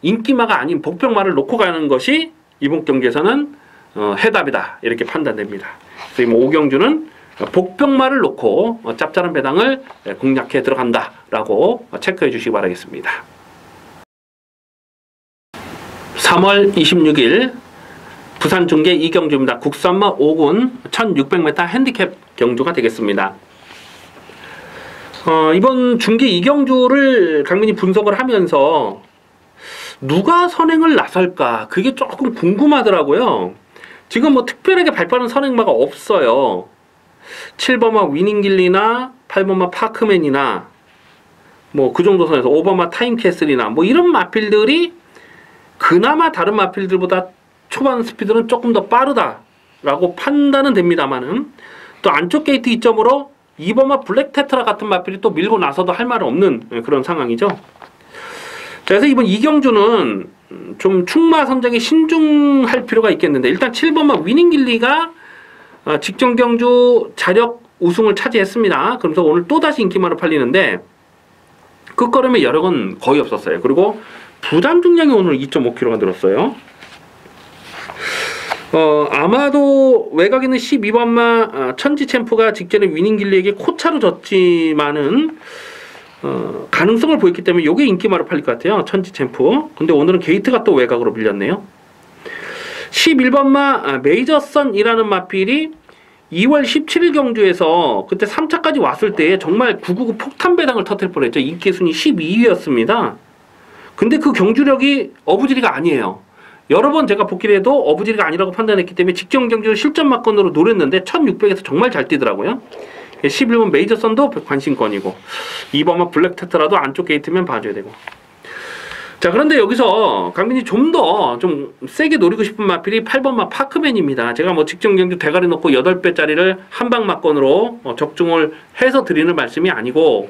인기마가 아닌 복병마를 놓고 가는 것이 이번 경기에서는 해답이다 이렇게 판단됩니다. 그래서 5경주는 복병마를 놓고 짭짤한 배당을 공략해 들어간다라고 체크해 주시기 바라겠습니다. 3월 26일 부산 중계 2경주입니다. 국산마 5군 1600m 핸디캡 경주가 되겠습니다. 이번 중계 2경주를 강민이 분석을 하면서 누가 선행을 나설까 그게 조금 궁금하더라고요. 지금 뭐 특별하게 발빠른 선행마가 없어요. 7번마 위닝길리나 8번마 파크맨이나 뭐 그 정도 선에서 5번마 타임캐슬이나 뭐 이런 마필들이 그나마 다른 마필들보다 초반 스피드는 조금 더 빠르다라고 판단은 됩니다만은 또 안쪽 게이트 이점으로 2번마 블랙 테트라 같은 마필이 또 밀고 나서도 할 말 없는 그런 상황이죠. 그래서 이번 이경주는 좀 충마 선정에 신중할 필요가 있겠는데 일단 7번마 위닝길리가 직전 경주 자력 우승을 차지했습니다. 그러면서 오늘 또다시 인기마로 팔리는데 끝걸음의 여력은 거의 없었어요. 그리고 부담 중량이 오늘 2.5kg가 늘었어요. 아마도 외곽에 있는 12번마 천지 챔프가 직전에 위닝길리에게 코차로 졌지만은 가능성을 보였기 때문에 이게 인기마로 팔릴 것 같아요. 천지 챔프. 근데 오늘은 게이트가 또 외곽으로 밀렸네요. 11번마 메이저선이라는 마필이 2월 17일 경주에서 그때 3차까지 왔을 때 정말 999 폭탄 배당을 터뜨릴 뻔했죠. 인기 순위 12위였습니다. 근데 그 경주력이 어부지리가 아니에요. 여러 번 제가 복귀를 해도 어부지리가 아니라고 판단했기 때문에 직전 경주 실전 막건으로 노렸는데 1600에서 정말 잘 뛰더라고요. 11번 메이저선도 관심권이고 2번만 블랙 테트라도 안쪽 게이트면 봐줘야 되고. 자, 그런데 여기서 강민이 좀 더 좀 세게 노리고 싶은 마필이 8번마 파크맨입니다. 제가 뭐 직전 경주 대가리 놓고 8배짜리를 한방 막건으로 적중을 해서 드리는 말씀이 아니고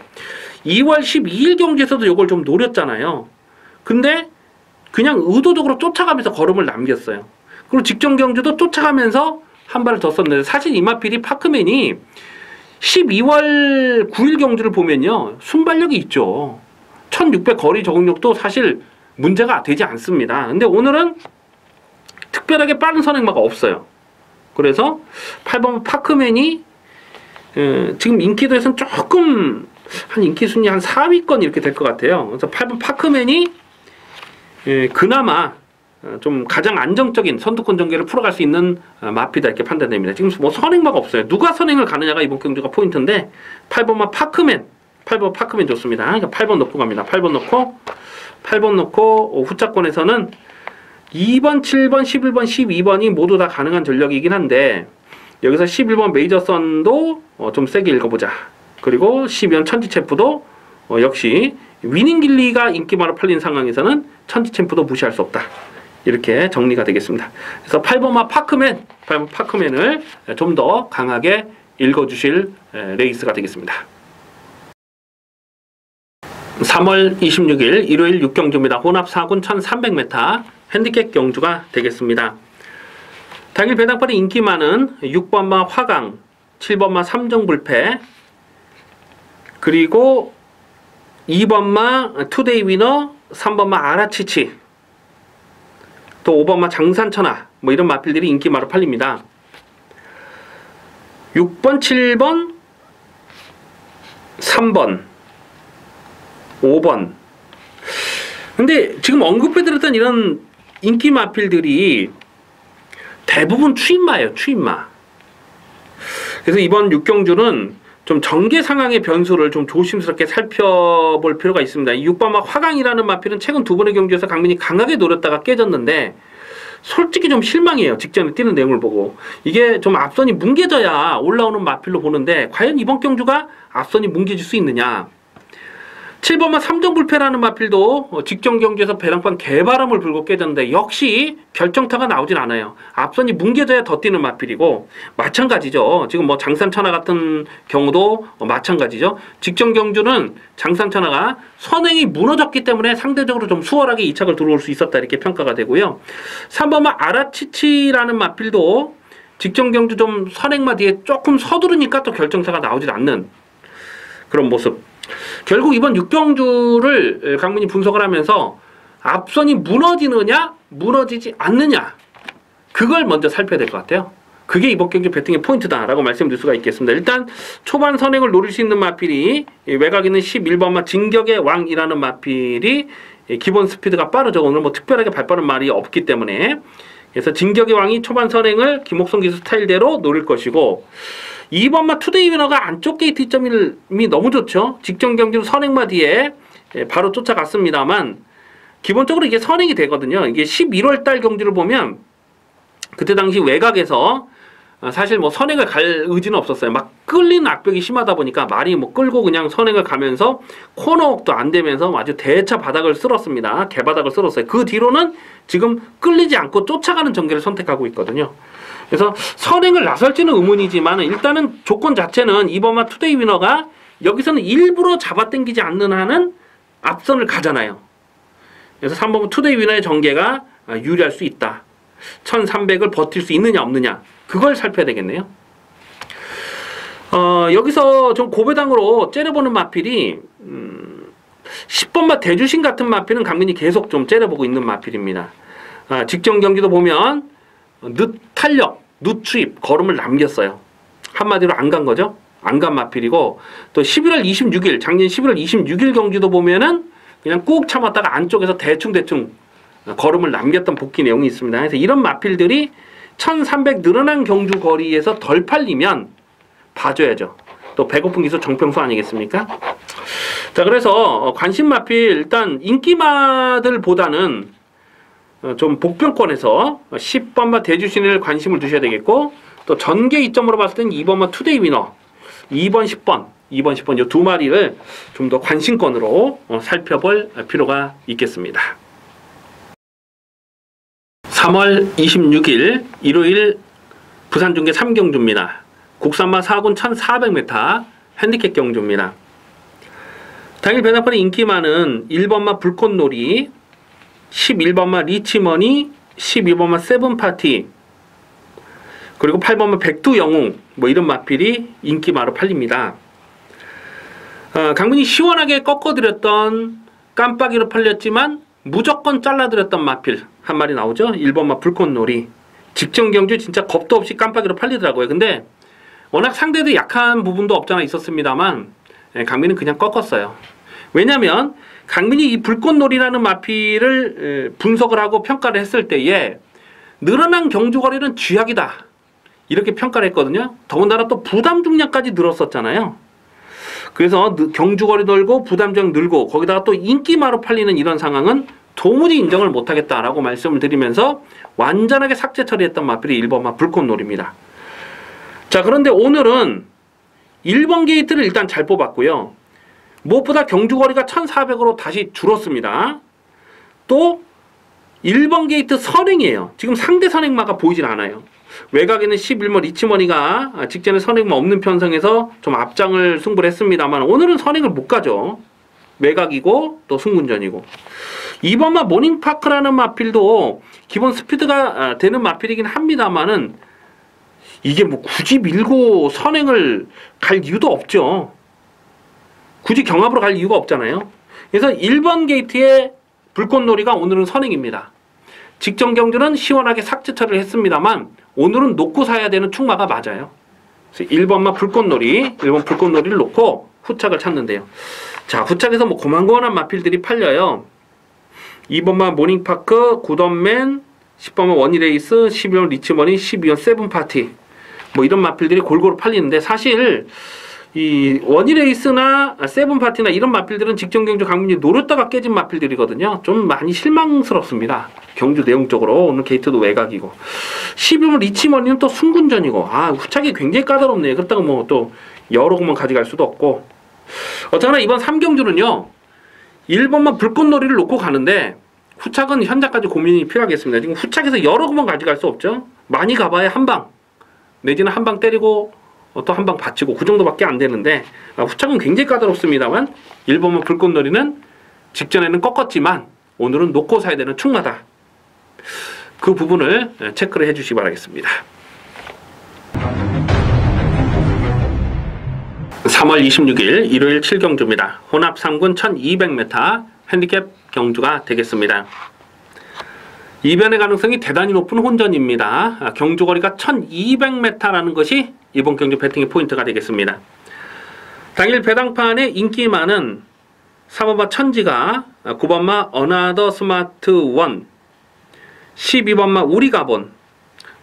2월 12일 경주에서도 이걸 좀 노렸잖아요. 근데 그냥 의도적으로 쫓아가면서 걸음을 남겼어요. 그리고 직전 경주도 쫓아가면서 한 발을 더 썼는데 사실 이 마필이 파크맨이 12월 9일 경주를 보면요. 순발력이 있죠. 1600 거리 적응력도 사실 문제가 되지 않습니다. 근데 오늘은 특별하게 빠른 선행마가 없어요. 그래서 8번 파크맨이 지금 인기도에서는 조금 한 인기 순위 한 4위권 이렇게 될 것 같아요. 그래서 8번 파크맨이 그나마 좀 가장 안정적인 선두권 전개를 풀어갈 수 있는 마피다 이렇게 판단됩니다. 지금 뭐 선행마가 없어요. 누가 선행을 가느냐가 이번 경주가 포인트인데 8번마 파크맨, 8번 파크맨 좋습니다. 그러니까 8번 넣고 갑니다. 8번 넣고 후차권에서는 2번, 7번, 11번, 12번이 모두 다 가능한 전력이긴 한데 여기서 11번 메이저선도 좀 세게 읽어보자. 그리고 12번 천지챔프도 역시 위닝길리가 인기마로 팔린 상황에서는 천지챔프도 무시할 수 없다. 이렇게 정리가 되겠습니다. 그래서 8번마 파크맨, 8번 파크맨을 좀 더 강하게 읽어주실 레이스가 되겠습니다. 3월 26일 일요일 6경주입니다. 혼합 4군 1300m 핸디캡 경주가 되겠습니다. 당일 배당팔이 인기 많은 6번마 화강, 7번마 삼정불패, 그리고 2번마 투데이 위너, 3번마 아라치치, 또 5번마 장산천하 뭐 이런 마필들이 인기마로 팔립니다. 6번, 7번, 3번, 5번. 근데 지금 언급해드렸던 이런 인기 마필들이 대부분 추임마예요. 추임마. 그래서 이번 6경주는 좀 전개 상황의 변수를 좀 조심스럽게 살펴볼 필요가 있습니다. 이 6번마 화강이라는 마필은 최근 두 번의 경주에서 강민이 강하게 노렸다가 깨졌는데 솔직히 좀 실망이에요. 직전에 뛰는 내용을 보고. 이게 좀 앞선이 뭉개져야 올라오는 마필로 보는데 과연 이번 경주가 앞선이 뭉개질 수 있느냐. 7번마 삼정불패라는 마필도 직전 경주에서 배당판 개바람을 불고 깨졌는데 역시 결정타가 나오진 않아요. 앞선이 뭉개져야 더 뛰는 마필이고 마찬가지죠. 지금 뭐 장산천하 같은 경우도 마찬가지죠. 직전 경주는 장산천하가 선행이 무너졌기 때문에 상대적으로 좀 수월하게 2착을 들어올 수 있었다 이렇게 평가가 되고요. 3번마 아라치치라는 마필도 직전 경주 좀 선행마 뒤에 조금 서두르니까 또 결정타가 나오질 않는 그런 모습. 결국 이번 6경주를 강민이 분석을 하면서 앞선이 무너지느냐 무너지지 않느냐 그걸 먼저 살펴야 될 것 같아요. 그게 이번 경주 배팅의 포인트다라고 말씀드릴 수가 있겠습니다. 일단 초반 선행을 노릴 수 있는 마필이 외곽에 있는 11번마 진격의 왕이라는 마필이 기본 스피드가 빠르죠. 오늘 뭐 특별하게 발빠른 말이 없기 때문에 그래서 진격의 왕이 초반 선행을 김옥성 기수 스타일대로 노릴 것이고 2번마 투데이 위너가 안쪽 게이트 이점이 너무 좋죠. 직전 경주 선행마 뒤에 바로 쫓아갔습니다만 기본적으로 이게 선행이 되거든요. 이게 11월 달 경주를 보면 그때 당시 외곽에서 사실 뭐 선행을 갈 의지는 없었어요. 막 끌리는 악벽이 심하다 보니까 말이 뭐 끌고 그냥 선행을 가면서 코너웍도 안 되면서 아주 대차 바닥을 쓸었습니다. 개바닥을 쓸었어요. 그 뒤로는 지금 끌리지 않고 쫓아가는 전개를 선택하고 있거든요. 그래서 선행을 나설지는 의문이지만 일단은 조건 자체는 2번마 투데이 위너가 여기서는 일부러 잡아당기지 않는 한은 앞선을 가잖아요. 그래서 3번마 투데이 위너의 전개가 유리할 수 있다. 1300을 버틸 수 있느냐 없느냐 그걸 살펴야 되겠네요. 여기서 좀 고배당으로 째려보는 마필이 10번마 대주신 같은 마필은 강민이 계속 좀 째려보고 있는 마필입니다. 직전 경기도 보면 늦탄력, 늦추입, 걸음을 남겼어요. 한마디로 안 간 거죠. 안 간 마필이고 또 11월 26일 작년 11월 26일 경기도 보면은 그냥 꾹 참았다가 안쪽에서 대충 걸음을 남겼던 복귀 내용이 있습니다. 그래서 이런 마필들이 1300 늘어난 경주 거리에서 덜 팔리면 봐줘야죠. 또 배고픈 기수 정평수 아니겠습니까? 자, 그래서 관심 마필 일단 인기마들보다는 좀 복병권에서 10번마 대주신을 관심을 두셔야 되겠고, 또 전개 이점으로 봤을 때는 2번마 투데이 위너, 2번 10번 이 두 마리를 좀 더 관심권으로 살펴볼 필요가 있겠습니다. 3월 26일 일요일 부산중계 3경주입니다. 국산마 4군 1400m 핸디캡 경주입니다. 당일 배당판에 인기 많은 1번마 불꽃놀이, 11번마 리치머니, 12번마 세븐파티, 그리고 8번마 백두영웅, 뭐 이런 마필이 인기마로 팔립니다. 강민이 시원하게 꺾어드렸던, 깜빡이로 팔렸지만 무조건 잘라드렸던 마필 한 마리 나오죠. 1번마 불꽃놀이. 직전 경주 진짜 겁도 없이 깜빡이로 팔리더라고요. 근데 워낙 상대도 약한 부분도 없잖아 있었습니다만 강민은 그냥 꺾었어요. 왜냐면 강민이 이 불꽃놀이라는 마필을 분석을 하고 평가를 했을 때에 늘어난 경주거리는 쥐약이다, 이렇게 평가를 했거든요. 더군다나 또 부담 중량까지 늘었었잖아요. 그래서 경주거리 늘고 부담 중량 늘고 거기다가 또 인기마로 팔리는 이런 상황은 도무지 인정을 못하겠다라고 말씀을 드리면서 완전하게 삭제 처리했던 마필이 1번마 불꽃놀이입니다. 자, 그런데 오늘은 1번 게이트를 일단 잘 뽑았고요. 무엇보다 경주거리가 1400으로 다시 줄었습니다. 또 1번 게이트 선행이에요. 지금 상대 선행마가 보이질 않아요. 외곽에는 11번 리치머니가 직전에 선행마 없는 편성에서 좀 앞장을 승부를 했습니다만 오늘은 선행을 못 가죠. 외곽이고 또 승군전이고. 2번마 모닝파크라는 마필도 기본 스피드가 되는 마필이긴 합니다만은 이게 뭐 굳이 밀고 선행을 갈 이유도 없죠. 굳이 경합으로 갈 이유가 없잖아요. 그래서 1번 게이트의 불꽃놀이가 오늘은 선행입니다. 직전 경주는 시원하게 삭제 처리를 했습니다만 오늘은 놓고 사야 되는 충마가 맞아요. 그래서 1번마 불꽃놀이, 1번 불꽃놀이를 놓고 후착을 찾는데요. 자, 후착에서 뭐 고만고만한 마필들이 팔려요. 2번마 모닝파크, 9던맨, 10번마 원이레이스, 12번 리치머니, 12번 세븐파티, 뭐 이런 마필들이 골고루 팔리는데 사실 이 원이레이스나 세븐파티나 이런 마필들은 직전 경주 강민이 노렸다가 깨진 마필들이거든요. 좀 많이 실망스럽습니다. 경주 내용적으로. 오늘 게이트도 외곽이고. 12번 리치머니는 또 승군전이고. 후착이 굉장히 까다롭네요. 그렇다고 뭐 또 여러 곳만 가져갈 수도 없고. 어쨌거나 이번 3경주는요. 1번만 불꽃놀이를 놓고 가는데 후착은 현장까지 고민이 필요하겠습니다. 지금 후착에서 여러 곳만 가져갈 수 없죠. 많이 가봐야 한 방 내지는 한 방 때리고 또 한 방 받치고 그 정도밖에 안 되는데 후착은 굉장히 까다롭습니다만 1번만 불꽃놀이는 직전에는 꺾었지만 오늘은 놓고 사야 되는 충마다. 그 부분을 체크를 해주시기 바라겠습니다. 3월 26일 일요일 7경주입니다. 혼합 3군 1200m 핸디캡 경주가 되겠습니다. 이변의 가능성이 대단히 높은 혼전입니다. 경주거리가 1200m라는 것이 이번 경주 배팅의 포인트가 되겠습니다. 당일 배당판에 인기 많은 3번마 천지가, 9번마 어나더 스마트 원, 12번마 우리가본,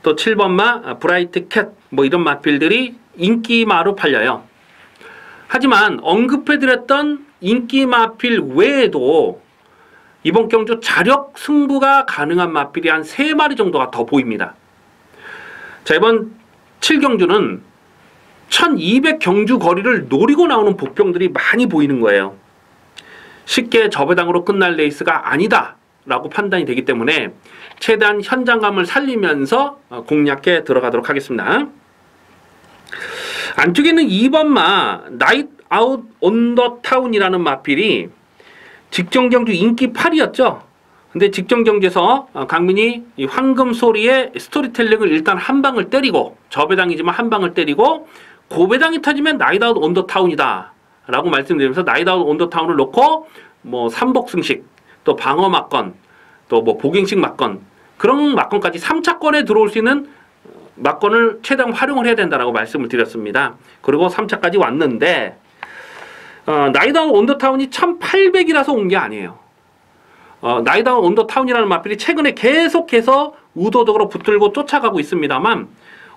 또 7번마 브라이트 캣, 뭐 이런 마필들이 인기마로 팔려요. 하지만 언급해드렸던 인기 마필 외에도 이번 경주 자력 승부가 가능한 마필이 한 3마리 정도가 더 보입니다. 자, 이번 7경주는 1200 경주 거리를 노리고 나오는 복병들이 많이 보이는 거예요. 쉽게 저배당으로 끝날 레이스가 아니다 라고 판단이 되기 때문에 최대한 현장감을 살리면서 공략에 들어가도록 하겠습니다. 안쪽에는 2번마 나이트 아웃 온 더 타운이라는 마필이 직전 경주 인기 8이었죠. 근데 직전 경주에서 강민이 이 황금 소리의 스토리텔링을 일단 한 방을 때리고, 저배당이지만 한 방을 때리고 고배당이 터지면 나이트 아웃 온 더 타운이다 라고 말씀드리면서 나이트 아웃 온 더 타운을 놓고 뭐 삼복승식, 또 방어 막건, 또 뭐 복행식 막건, 그런 막건까지 3차권에 들어올 수 있는 막건을 최대한 활용을 해야 된다라고 말씀을 드렸습니다. 그리고 3차까지 왔는데 나이트 아웃 온 더 타운이 1800이라서 온 게 아니에요. 나이트 아웃 온 더 타운이라는 마필이 최근에 계속해서 의도적으로 붙들고 쫓아가고 있습니다만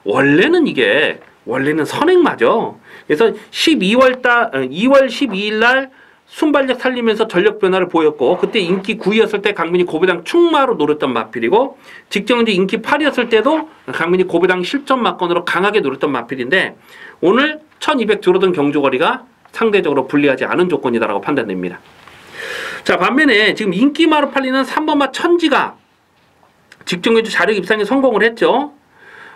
원래는 선행마죠. 그래서 2월 12일 날 순발력 살리면서 전력 변화를 보였고, 그때 인기 9위였을 때 강민이 고배당 충마로 노렸던 마필이고, 직전에 인기 8위였을 때도 강민이 고배당 실전 막건으로 강하게 노렸던 마필인데, 오늘 1200 줄어든 경주거리가 상대적으로 불리하지 않은 조건이다라고 판단됩니다. 자, 반면에 지금 인기마로 팔리는 3번마 천지가 직전 경주 자력 입상에 성공을 했죠.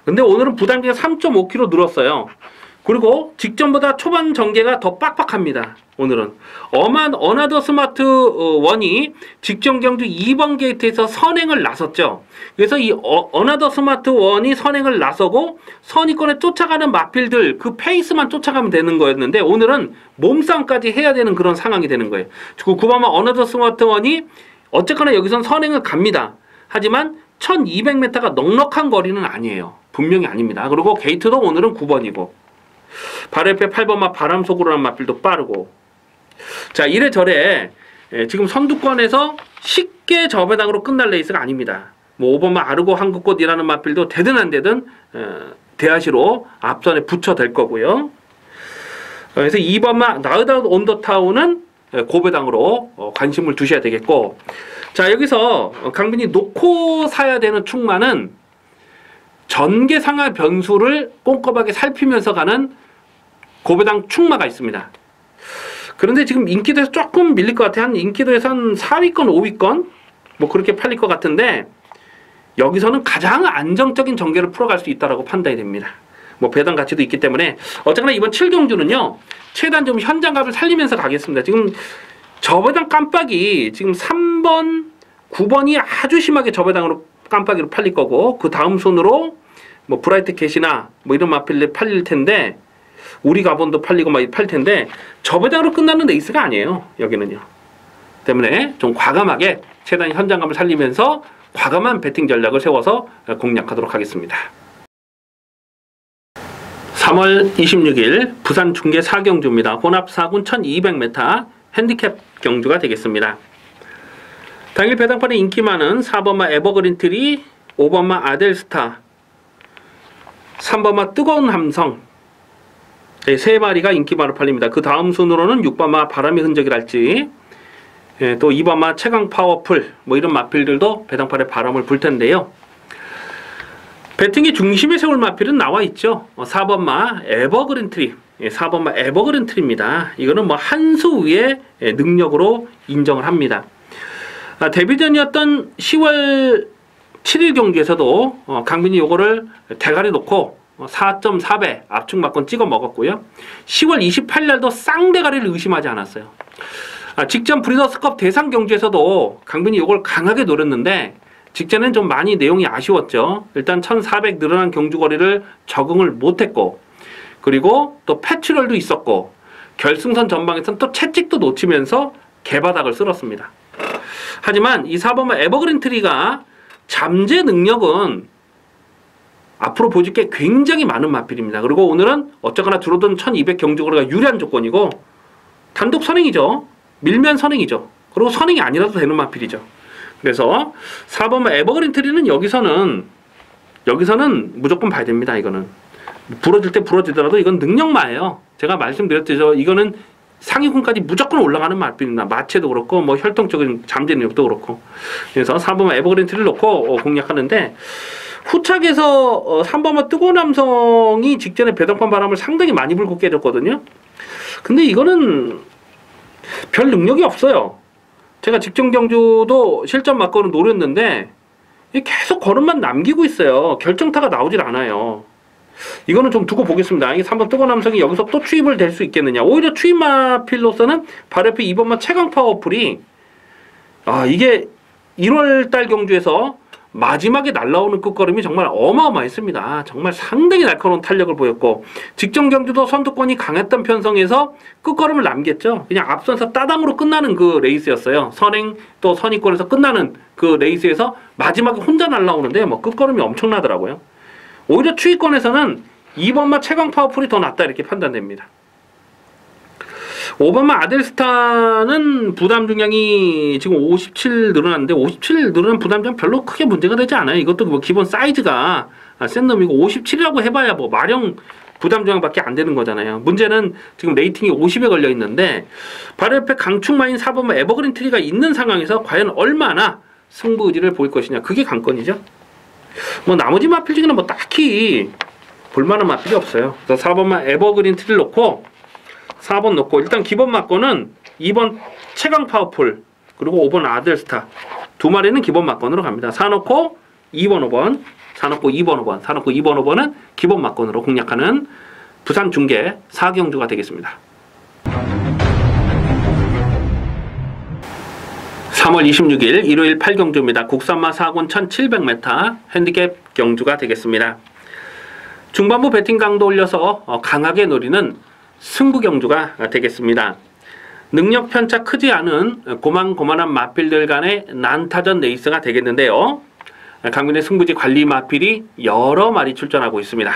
근데 오늘은 부담기가 3.5kg 늘었어요. 그리고 직전보다 초반 전개가 더 빡빡합니다. 오늘은 어나더 스마트 원이 직전 경주 2번 게이트에서 선행을 나섰죠. 그래서 이 어나더 스마트 원이 선행을 나서고 선의권에 쫓아가는 마필들 그 페이스만 쫓아가면 되는 거였는데, 오늘은 몸싸움까지 해야 되는 그런 상황이 되는 거예요. 9번마 어나더 스마트 원이 어쨌거나 여기선 선행을 갑니다. 하지만 1200m가 넉넉한 거리는 아니에요. 분명히 아닙니다. 그리고 게이트도 오늘은 9번이고 바로 옆에 8번마 바람 속으로라는 마필도 빠르고, 자, 이래저래 지금 선두권에서 쉽게 저배당으로 끝날 레이스가 아닙니다. 뭐 5번마 아르고 한국꽃이라는 마필도 되든 안 되든 대하시로 앞선에 붙여댈 거고요. 그래서 2번마 나우다 온더타운은 고배당으로 관심을 두셔야 되겠고, 자, 여기서 강민이 놓고 사야 되는 충마는 전개상하 변수를 꼼꼼하게 살피면서 가는 고배당 충마가 있습니다. 그런데 지금 인기도에서 조금 밀릴 것 같아요. 한 인기도에서 한 4위권, 5위권 뭐 그렇게 팔릴 것 같은데, 여기서는 가장 안정적인 전개를 풀어갈 수 있다고 판단이 됩니다. 뭐 배당 가치도 있기 때문에 어쨌거나 이번 7경주는요 최대한 좀 현장감을 살리면서 가겠습니다. 지금 저배당 깜빡이 지금 3번, 9번이 아주 심하게 저배당으로 깜빡이로 팔릴 거고, 그 다음 순으로 뭐 브라이트 캣이나 뭐 이런 마필이 팔릴 텐데, 우리 가본도 팔리고 막 팔 텐데 저배당으로 끝나는 레이스가 아니에요. 여기는요. 때문에 좀 과감하게 최대한 현장감을 살리면서 과감한 배팅 전략을 세워서 공략하도록 하겠습니다. 3월 26일 부산 중계 4경주입니다. 혼합 4군 1200m 핸디캡 경주가 되겠습니다. 당일 배당판에 인기 많은 4번마 에버그린 트리, 5번마 아델스타, 3번마 뜨거운 함성, 세 마리가 인기마로 팔립니다. 그 다음 순으로는 6번마 바람의 흔적이랄지, 또 2번마 최강 파워풀, 뭐 이런 마필들도 배당판에 바람을 불 텐데요. 배팅의 중심에 세울 마필은 나와 있죠. 4번마 에버그린 트리, 4번마 에버그린 트리입니다. 이거는 뭐 한 수 위의 능력으로 인정을 합니다. 데뷔전이었던 10월 7일 경기에서도 강민이 요거를 대가리 놓고 4.4배 압축 막건 찍어 먹었고요. 10월 28일 날도 쌍대가리를 의심하지 않았어요. 직전 브리더스컵 대상 경주에서도 강민이 요걸 강하게 노렸는데 직전엔 좀 많이 내용이 아쉬웠죠. 일단 1400 늘어난 경주거리를 적응을 못했고, 그리고 또 패출혈도 있었고, 결승선 전방에서는 또 채찍도 놓치면서 개바닥을 쓸었습니다. 하지만 이 4번마 에버그린 트리가 잠재 능력은 앞으로 보여줄 게 굉장히 많은 마필입니다. 그리고 오늘은 어쨌거나 줄어든 1200 경주거리가 유리한 조건이고 단독 선행이죠. 밀면 선행이죠. 그리고 선행이 아니라도 되는 마필이죠. 그래서 4번마 에버그린 트리는 여기서는 무조건 봐야 됩니다. 이거는 부러질 때 부러지더라도 이건 능력마예요. 제가 말씀드렸죠. 이거는 상위군까지 무조건 올라가는 마필입니다. 마체도 그렇고 뭐 혈통적인 잠재 능력도 그렇고. 그래서 4번마 에버그린 트리를 놓고 공략하는데, 후착에서 3번마 뜨거운 함성이 직전에 배당판 바람을 상당히 많이 불고 깨졌거든요. 근데 이거는 별 능력이 없어요. 제가 직전 경주도 실전 막건을 노렸는데 계속 걸음만 남기고 있어요. 결정타가 나오질 않아요. 이거는 좀 두고 보겠습니다. 이게 3번 뜨거운 함성이 여기서 또 추입을 될 수 있겠느냐. 오히려 추입 마필로서는 바로 옆에 2번마 최강 파워풀이 이게 1월달 경주에서 마지막에 날라오는 끝걸음이 정말 어마어마했습니다. 정말 상당히 날카로운 탄력을 보였고, 직전 경주도 선두권이 강했던 편성에서 끝걸음을 남겼죠. 그냥 앞선서 따당으로 끝나는 그 레이스였어요. 선행 또 선의권에서 끝나는 그 레이스에서 마지막에 혼자 날라오는데 뭐 끝걸음이 엄청나더라고요. 오히려 추위권에서는 2번마 최강 파워풀이 더 낫다 이렇게 판단됩니다. 5번마 아델스타는 부담 중량이 지금 57 늘어났는데 57 늘어난 부담 중량 별로 크게 문제가 되지 않아요. 이것도 뭐 기본 사이즈가 센 놈이고 57이라고 해봐야 뭐 마령 부담중앙밖에 안 되는 거잖아요. 문제는 지금 레이팅이 50에 걸려 있는데 바로 옆에 강축마인 4번마 에버그린 트리가 있는 상황에서 과연 얼마나 승부 의지를 보일 것이냐, 그게 관건이죠. 뭐 나머지 마필 중에는 뭐 딱히 볼만한 마필이 없어요. 그래서 4번마 에버그린 트리를 놓고 4번 놓고 일단 기본 막건은 2번 최강 파워풀 그리고 5번 아들스타 두 마리는 기본 막건으로 갑니다. 4 놓고 2번 5번 4 놓고 2번 5번 4 놓고 2번 5번은 기본 막건으로 공략하는 부산 중계 4경주가 되겠습니다. 3월 26일 일요일 8경주입니다. 국산마 4군 1700m 핸디캡 경주가 되겠습니다. 중반부 배팅 강도 올려서 강하게 노리는 승부 경주가 되겠습니다. 능력 편차 크지 않은 고만고만한 마필들 간의 난타전 레이스가 되겠는데요. 강민의 승부지 관리 마필이 여러 마리 출전하고 있습니다.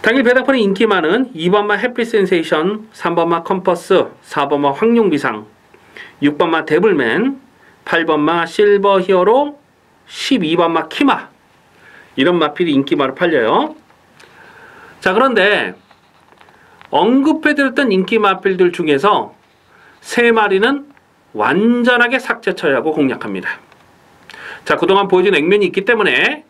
당일 배당판에 인기 많은 2번마 해피센세이션, 3번마 컴퍼스, 4번마 황룡비상, 6번마 데블맨, 8번마 실버 히어로, 12번마 키마, 이런 마필이 인기마로 팔려요. 자, 그런데 언급해드렸던 인기 마필들 중에서 3마리는 완전하게 삭제 처리하고 공략합니다. 자, 그동안 보여준 액면이 있기 때문에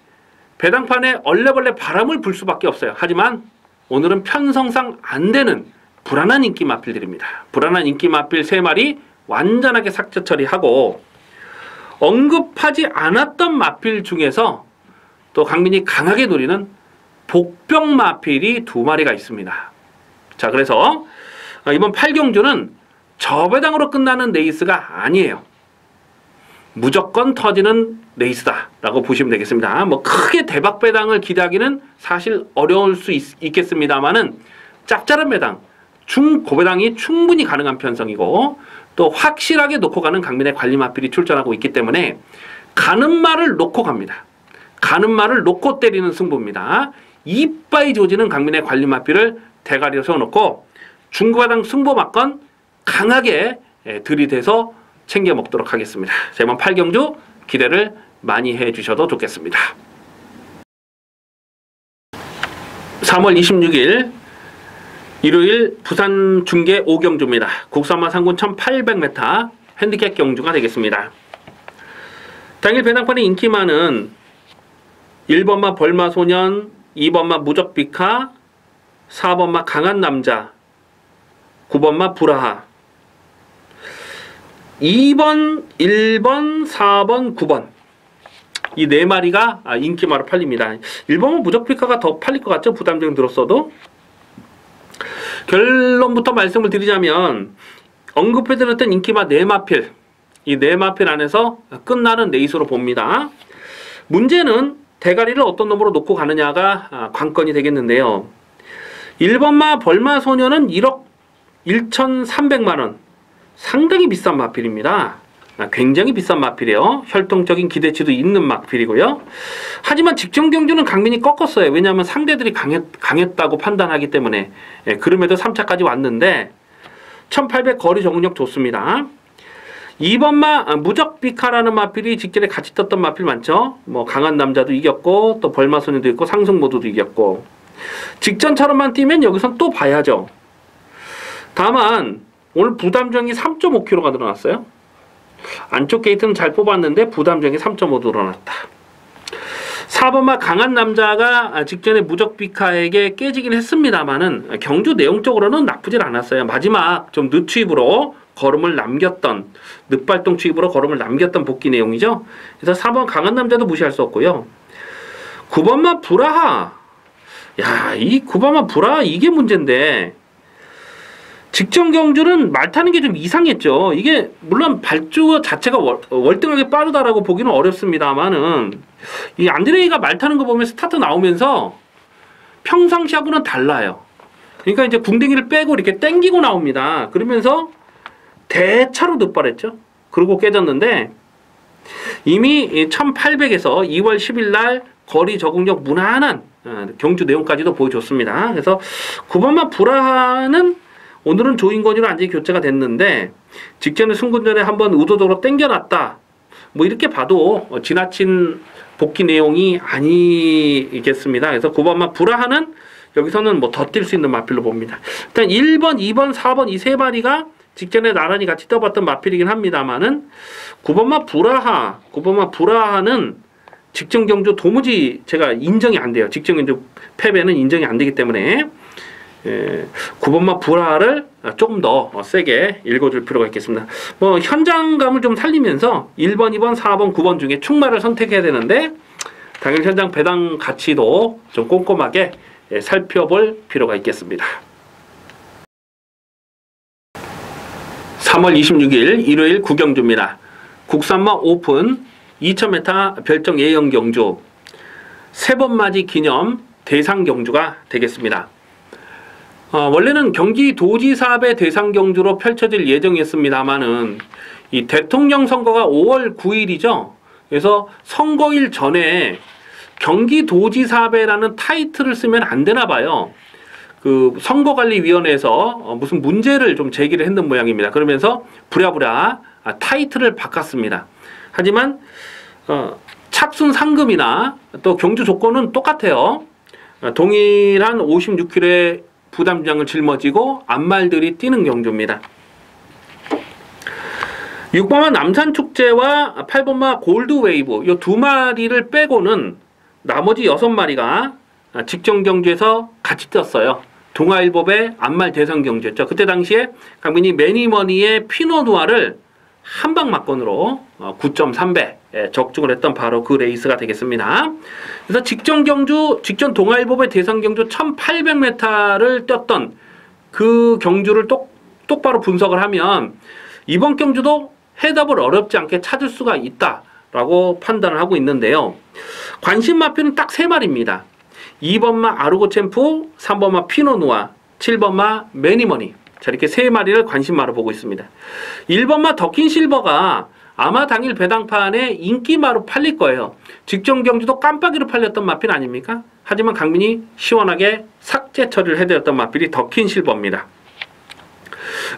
배당판에 얼레벌레 바람을 불 수밖에 없어요. 하지만 오늘은 편성상 안 되는 불안한 인기 마필들입니다. 불안한 인기 마필 3마리 완전하게 삭제 처리하고 언급하지 않았던 마필 중에서 또 강민이 강하게 노리는 복병 마필이 2마리가 있습니다. 자, 그래서 이번 8경주는 저배당으로 끝나는 레이스가 아니에요. 무조건 터지는 레이스다 라고 보시면 되겠습니다. 뭐 크게 대박 배당을 기대하기는 사실 어려울 수 있겠습니다만은 짭짤한 배당, 중고배당이 충분히 가능한 편성이고 또 확실하게 놓고 가는 강민의 관리 마필이 출전하고 있기 때문에 가는 말을 놓고 갑니다. 가는 말을 놓고 때리는 승부입니다. 이빠이 조지는 강민의 관리 마필을 대가리로 세워놓고 중고배당 승부 막건 강하게 들이대서 챙겨 먹도록 하겠습니다. 자, 이번 8경주 기대를 많이 해주셔도 좋겠습니다. 3월 26일 일요일 부산 중계 5경주입니다. 국산마 상군 1800m 핸디캡 경주가 되겠습니다. 당일 배당판에 인기 많은 1번마 벌마소년, 2번마 무적비카, 4번마 강한남자, 9번마 불화하, 2번, 1번, 4번, 9번 이 4마리가 인기마로 팔립니다. 1번은 무적피카가 더 팔릴 것 같죠? 부담정 들었어도. 결론부터 말씀을 드리자면 언급해드렸던 인기마 4마필, 이 4마필 안에서 끝나는 레이스로 봅니다. 문제는 대가리를 어떤 놈으로 놓고 가느냐가 관건이 되겠는데요. 1번마 벌마소녀는 1억 1,300만원, 상당히 비싼 마필입니다. 굉장히 비싼 마필이에요. 혈통적인 기대치도 있는 마필이고요. 하지만 직전 경주는 강민이 꺾었어요. 왜냐하면 상대들이 강했다고 판단하기 때문에. 그럼에도 3차까지 왔는데 1800 거리 적응력 좋습니다. 2번마 무적비카라는 마필이 직전에 같이 떴던 마필 많죠. 뭐 강한 남자도 이겼고 또 벌마소녀도 있고 상승모드도 이겼고 직전처럼만 뛰면 여기선 또 봐야죠. 다만 오늘 부담정이 3.5kg가 늘어났어요. 안쪽 게이트는 잘 뽑았는데 부담정이 3.5 늘어났다. 4번마 강한 남자가 직전에 무적비카에게 깨지긴 했습니다만은 경주 내용적으로는 나쁘진 않았어요. 마지막 좀 늦추입으로 걸음을 남겼던, 늦발동 추입으로 걸음을 남겼던 복귀 내용이죠. 그래서 4번 강한 남자도 무시할 수 없고요. 9번마 불화하, 야, 이 9번마 불화하 이게 문제인데 직전 경주는 말 타는 게 좀 이상했죠. 이게 물론 발주 자체가 월등하게 빠르다라고 보기는 어렵습니다만은 이 안드레이가 말 타는 거 보면 스타트 나오면서 평상시하고는 달라요. 그러니까 이제 궁뎅이를 빼고 이렇게 땡기고 나옵니다. 그러면서 대차로 늦발했죠. 그러고 깨졌는데 이미 1800에서 2월 10일 날 거리 적응력 무난한 경주 내용까지도 보여줬습니다. 그래서 9번마 불화하는 오늘은 조인권이로 완전히 교체가 됐는데 직전에 승군전에 한번 의도적으로 땡겨놨다. 뭐 이렇게 봐도 지나친 복귀 내용이 아니겠습니다. 그래서 9번마 불화하는 여기서는 뭐 더 뛸 수 있는 마필로 봅니다. 일단 1번, 2번, 4번 이 세 마리가 직전에 나란히 같이 떠봤던 마필이긴 합니다만은 9번마 브라하는 직전 경주 도무지 제가 인정이 안 돼요. 직전 경주 패배는 인정이 안 되기 때문에 9번마 브라하를 조금 더 세게 읽어줄 필요가 있겠습니다. 뭐 현장감을 좀 살리면서 1번, 2번, 4번, 9번 중에 충마를 선택해야 되는데 당일 현장 배당 가치도 좀 꼼꼼하게 살펴볼 필요가 있겠습니다. 3월 26일 일요일 구경주입니다. 국산마 오픈 2000m 별정 예형 경주 세 번 맞이 기념 대상 경주가 되겠습니다. 원래는 경기도지사배 대상 경주로 펼쳐질 예정이었습니다만은 이 대통령 선거가 5월 9일이죠. 그래서 선거일 전에 경기도지사배라는 타이틀을 쓰면 안 되나 봐요. 그 선거관리위원회에서 무슨 문제를 좀 제기를 했는 모양입니다. 그러면서 부랴부랴 타이틀을 바꿨습니다. 하지만 착순 상금이나 또 경주 조건은 똑같아요. 동일한 56kg의 부담장을 짊어지고 앞말들이 뛰는 경주입니다. 6번마 남산축제와 8번마 골드웨이브 이 두 마리를 빼고는 나머지 6마리가 직전 경주에서 같이 뛰었어요. 동아일보배 앞말 대상 경주였죠. 그때 당시에 강민이 매니머니의 피노누아를 한방 막건으로 9.3배 적중을 했던 바로 그 레이스가 되겠습니다. 그래서 직전 경주, 직전 동아일보배 대상 경주 1800m를 뛰었던 그 경주를 똑바로 분석을 하면 이번 경주도 해답을 어렵지 않게 찾을 수가 있다라고 판단을 하고 있는데요. 관심 마표는 딱 3마리입니다. 2번마 아르고 챔프, 3번마 피노누아, 7번마 매니머니. 자, 이렇게 3마리를 관심마로 보고 있습니다. 1번마 더킨 실버가 아마 당일 배당판에 인기마로 팔릴 거예요. 직전 경주도 깜빡이로 팔렸던 마필 아닙니까? 하지만 강민이 시원하게 삭제 처리를 해드렸던 마필이 더킨 실버입니다.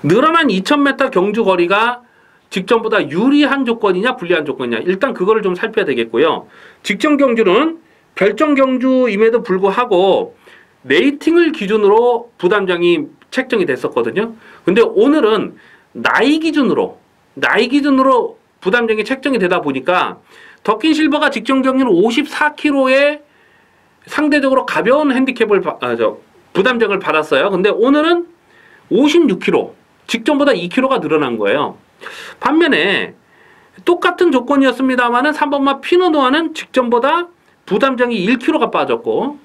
늘어난 2000m 경주 거리가 직전보다 유리한 조건이냐 불리한 조건이냐 일단 그거를 좀 살펴야 되겠고요. 직전 경주는 별정 경주임에도 불구하고 레이팅을 기준으로 부담장이 책정이 됐었거든요. 근데 오늘은 나이 기준으로 부담장이 책정이 되다 보니까 더킨 실버가 직전 경주는 54kg의 상대적으로 가벼운 핸디캡을 부담장을 받았어요. 근데 오늘은 56kg, 직전보다 2kg가 늘어난 거예요. 반면에 똑같은 조건이었습니다만은 3번마 피노누아는 직전보다 부담장이 1kg가 빠졌고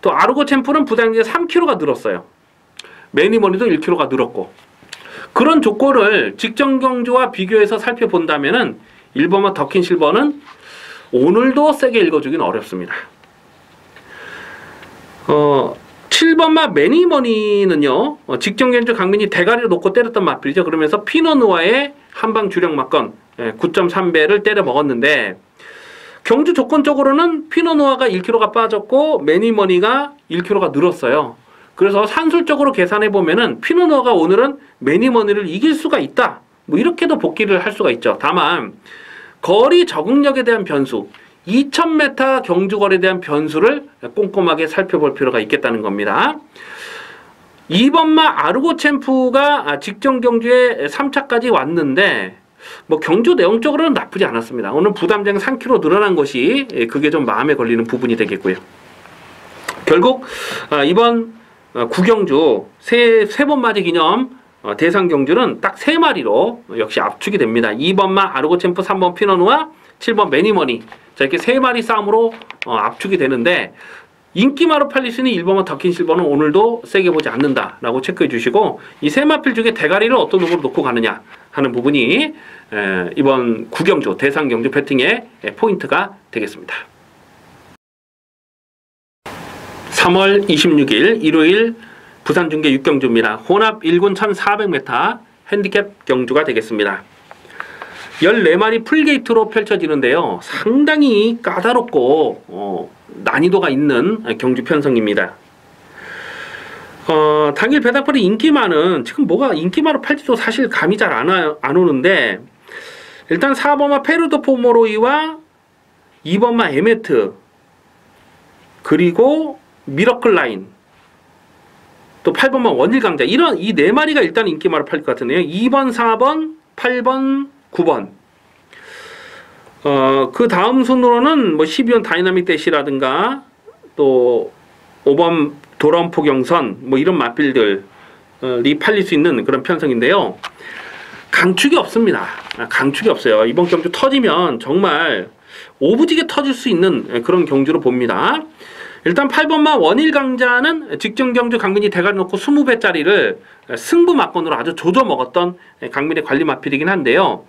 또 아르고 챔프는 부담장이 3kg가 늘었어요. 매니머니도 1kg가 늘었고 그런 조건을 직전 경주와 비교해서 살펴본다면은 1번마 더킨 실버는 오늘도 세게 읽어주긴 어렵습니다. 7번마 매니머니는요 직전 경주 강민이 대가리를 놓고 때렸던 마필이죠. 그러면서 피노누아의 한방 주력 막건 9.3배를 때려 먹었는데 경주 조건적으로는 피노누아가 1kg가 빠졌고 매니머니가 1kg가 늘었어요. 그래서 산술적으로 계산해 보면은 피노누아가 오늘은 매니머니를 이길 수가 있다. 뭐 이렇게도 복귀를 할 수가 있죠. 다만 거리 적응력에 대한 변수 2000m 경주거리에 대한 변수를 꼼꼼하게 살펴볼 필요가 있겠다는 겁니다. 2번마 아르고 챔프가 직전 경주에 3차까지 왔는데 뭐 경주 내용적으로는 나쁘지 않았습니다. 오늘 부담장 3kg 늘어난 것이 그게 좀 마음에 걸리는 부분이 되겠고요. 결국 이번 구경주 세 번 맞이 기념 대상 경주는 딱 3마리로 역시 압축이 됩니다. 2번마 아르고 챔프, 3번 피노누아, 7번 매니머니. 자, 이렇게 3마리 싸움으로 압축이 되는데 인기마로 팔릴 수 있는 1번마 더킨 실버는 오늘도 세게 보지 않는다라고 체크해 주시고 이 3마필 중에 대가리를 어떤 놈으로 놓고 가느냐 하는 부분이 이번 구경주 대상 경주 배팅의 포인트가 되겠습니다. 3월 26일 일요일 부산중계 6경주입니다. 혼합 1군 1400m 핸디캡 경주가 되겠습니다. 14마리 풀게이트로 펼쳐지는데요. 상당히 까다롭고 난이도가 있는 경주 편성입니다. 당일 배당판의 인기마는 지금 뭐가 인기마로 팔지도 사실 감이 잘 안 오는데 일단 4번마 페르도 포모로이와 2번마 에메트 그리고 미러클 라인 또 8번만 원일강자 이런 이 네 마리가 일단 인기마로 팔릴 것 같은데요. 2번, 4번, 8번, 9번. 그 다음 순으로는 뭐 12번 다이나믹 대시라든가 또 5번 돌아온 포경선 뭐 이런 맞빌들이 팔릴 수 있는 그런 편성인데요. 강축이 없습니다. 강축이 없어요. 이번 경주 터지면 정말 오부지게 터질 수 있는 그런 경주로 봅니다. 일단 8번마 원일강자는 직전 경주 강민이 대가리 놓고 20배짜리를 승부 막건으로 아주 조져 먹었던 강민의 관리 마필이긴 한데요.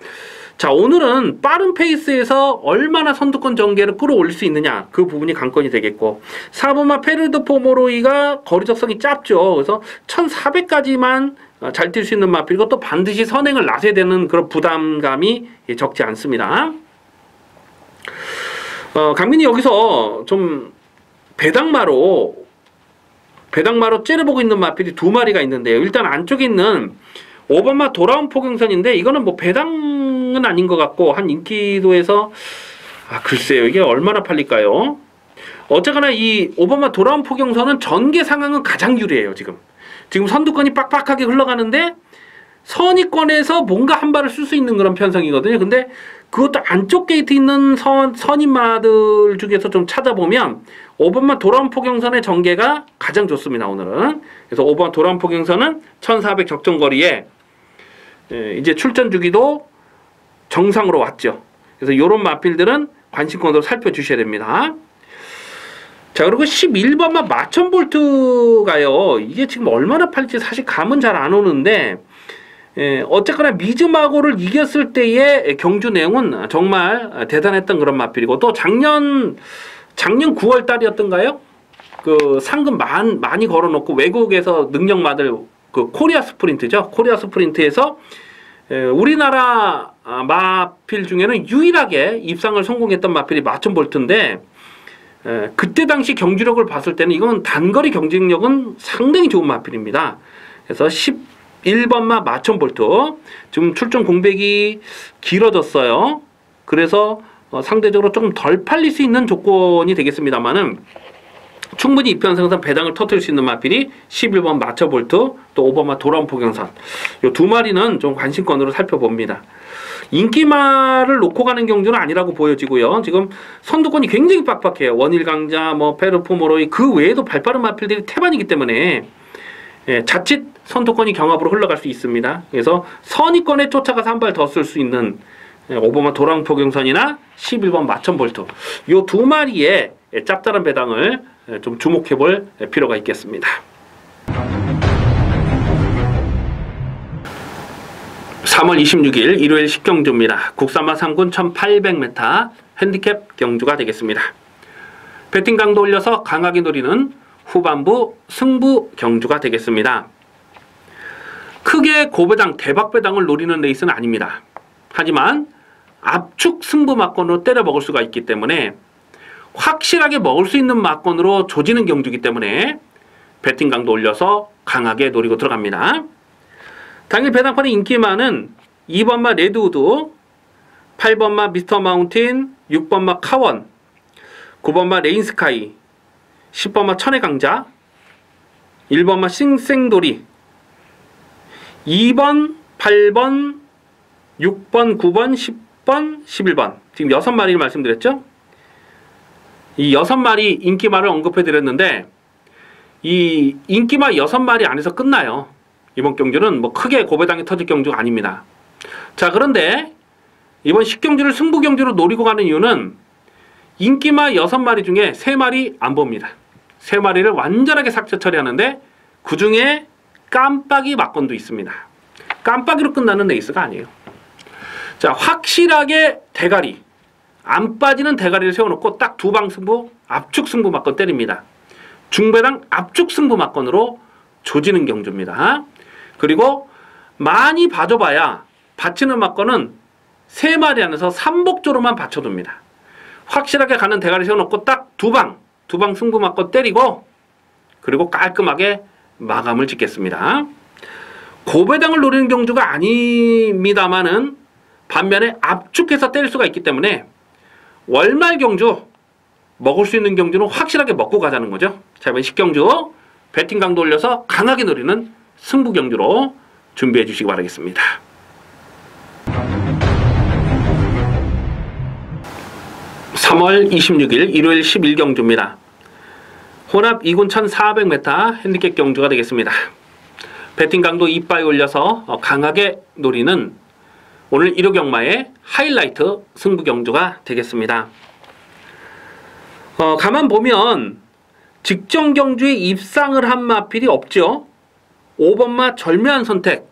자, 오늘은 빠른 페이스에서 얼마나 선두권 전개를 끌어올릴 수 있느냐 그 부분이 관건이 되겠고 4번마 페르드 포모로이가 거리 적성이 짧죠. 그래서 1400까지만 잘 뛸 수 있는 마필이고 또 반드시 선행을 나서야 되는 그런 부담감이 적지 않습니다. 강민이 여기서 좀 배당마로 째려보고 있는 마필이 두 마리가 있는데요. 일단 안쪽에 있는 5번마 돌아온 포경선인데 이거는 뭐 배당은 아닌 것 같고 한 인기도에서 글쎄요 이게 얼마나 팔릴까요? 어쨌거나 이 5번마 돌아온 포경선은 전개 상황은 가장 유리해요. 지금 선두권이 빡빡하게 흘러가는데 선위권에서 뭔가 한 발을 쓸 수 있는 그런 편성이거든요. 근데 그것도 안쪽 게이트 있는 선임마들 중에서 좀 찾아보면 5번만 돌아온 포경선의 전개가 가장 좋습니다. 오늘은. 그래서 5번 돌아온 포경선은 1400 적정거리에 이제 출전 주기도 정상으로 왔죠. 그래서 이런 마필들은 관심권으로 살펴주셔야 됩니다. 자, 그리고 11번만 마천볼트가요. 이게 지금 얼마나 팔릴지 사실 감은 잘 안 오는데 어쨌거나 미즈마고를 이겼을 때의 경주 내용은 정말 대단했던 그런 마필이고 또 작년 9월 달이었던가요? 그 상금 많이 걸어놓고 외국에서 능력 받을 그 코리아 스프린트죠. 코리아 스프린트에서 우리나라 마필 중에는 유일하게 입상을 성공했던 마필이 마천볼트인데 그때 당시 경주력을 봤을 때는 이건 단거리 경쟁력은 상당히 좋은 마필입니다. 그래서 11번마 마천볼트 지금 출전 공백이 길어졌어요. 그래서 상대적으로 조금 덜 팔릴 수 있는 조건이 되겠습니다만은 충분히 이편성선 배당을 터뜨릴 수 있는 마필이 11번 마천볼트 또 5번마 돌아온 포경선 이 두 마리는 좀 관심권으로 살펴봅니다. 인기마를 놓고 가는 경주는 아니라고 보여지고요. 지금 선두권이 굉장히 빡빡해요. 원일강자, 뭐 페르포모로이 그 외에도 발빠른 마필들이 태반이기 때문에 자칫 선두권이 경합으로 흘러갈 수 있습니다. 그래서 선위권에 쫓아가서 한 발 더 쓸 수 있는 5번마 돌아온 포경선이나 11번 마천볼트 이 두 마리의 짭짤한 배당을 좀 주목해 볼 필요가 있겠습니다. 3월 26일 일요일 10경주입니다. 국산마 3군 1800m 핸디캡 경주가 되겠습니다. 배팅 강도 올려서 강하게 노리는 후반부 승부 경주가 되겠습니다. 크게 고배당 대박배당을 노리는 레이스는 아닙니다. 하지만 압축 승부 막건으로 때려 먹을 수가 있기 때문에 확실하게 먹을 수 있는 막건으로 조지는 경주이기 때문에 배팅 강도 올려서 강하게 노리고 들어갑니다. 당일 배당판의 인기 많은 2번마 레드우드, 8번마 미스터 마운틴, 6번마 카원, 9번마 레인스카이, 10번마 천의 강자, 1번마 싱생돌이, 2번, 8번, 6번, 9번, 10번, 11번 지금 6마리를 말씀드렸죠? 이 6마리 인기마를 언급해 드렸는데 이 인기마 6마리 안에서 끝나요. 이번 경주는 뭐 크게 고배당이 터질 경주가 아닙니다. 자, 그런데 이번 10경주를 승부 경주로 노리고 가는 이유는 인기마 6마리 중에 3마리 안 봅니다. 3마리를 완전하게 삭제 처리하는데 그 중에 깜빡이 막건도 있습니다. 깜빡이로 끝나는 레이스가 아니에요. 자, 확실하게 대가리 안 빠지는 대가리를 세워놓고 딱 두 방 승부 압축 승부 막건 때립니다. 중배당 압축 승부 막건으로 조지는 경주입니다. 그리고 많이 봐줘봐야 받치는 막건은 3마리 안에서 3복조로만 받쳐둡니다. 확실하게 가는 대가리 세워놓고 딱 두 방 승부 막건 때리고 그리고 깔끔하게 마감을 짓겠습니다. 고배당을 노리는 경주가 아닙니다만은 반면에 압축해서 때릴 수가 있기 때문에 월말 경주 먹을 수 있는 경주는 확실하게 먹고 가자는 거죠. 자, 이번 10경주 배팅 강도 올려서 강하게 노리는 승부 경주로 준비해 주시기 바라겠습니다. (3월 26일) 일요일 11경주입니다. 혼합 2군 1400m 핸디캡 경주가 되겠습니다. 배팅 강도 이빠이 올려서 강하게 노리는 오늘 1호 경마의 하이라이트 승부 경주가 되겠습니다. 가만 보면 직전 경주에 입상을 한 마필이 없죠. 5번마 절묘한 선택,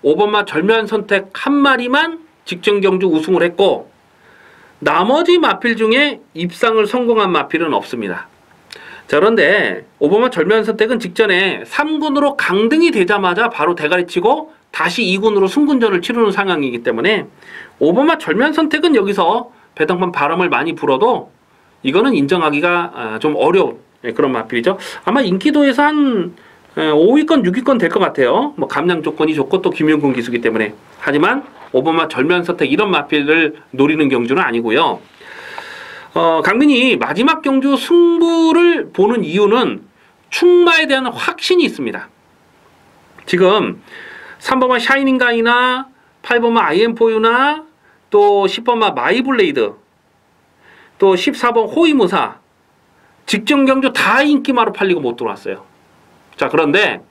5번마 절묘한 선택 한 마리만 직전 경주 우승을 했고 나머지 마필 중에 입상을 성공한 마필은 없습니다. 자, 그런데 5번마 절묘한 선택은 직전에 3군으로 강등이 되자마자 바로 대가리 치고 다시 2군으로 승군전을 치르는 상황이기 때문에 5번마 절묘한 선택은 여기서 배당판 바람을 많이 불어도 이거는 인정하기가 좀 어려운 그런 마필이죠. 아마 인기도에서 한 5위권, 6위권 될 것 같아요. 뭐 감량 조건이 좋고 또 김용근 기수기 때문에. 하지만 5번마 절묘한 선택 이런 마필을 노리는 경주는 아니고요. 강민이 마지막 경주 승부를 보는 이유는 충마에 대한 확신이 있습니다. 지금 3번마 샤이닝가이나 8번마 IM4U나 또 10번마 마이블레이드 또 14번 호위무사 직전 경주 다 인기마로 팔리고 못 들어왔어요. 자, 그런데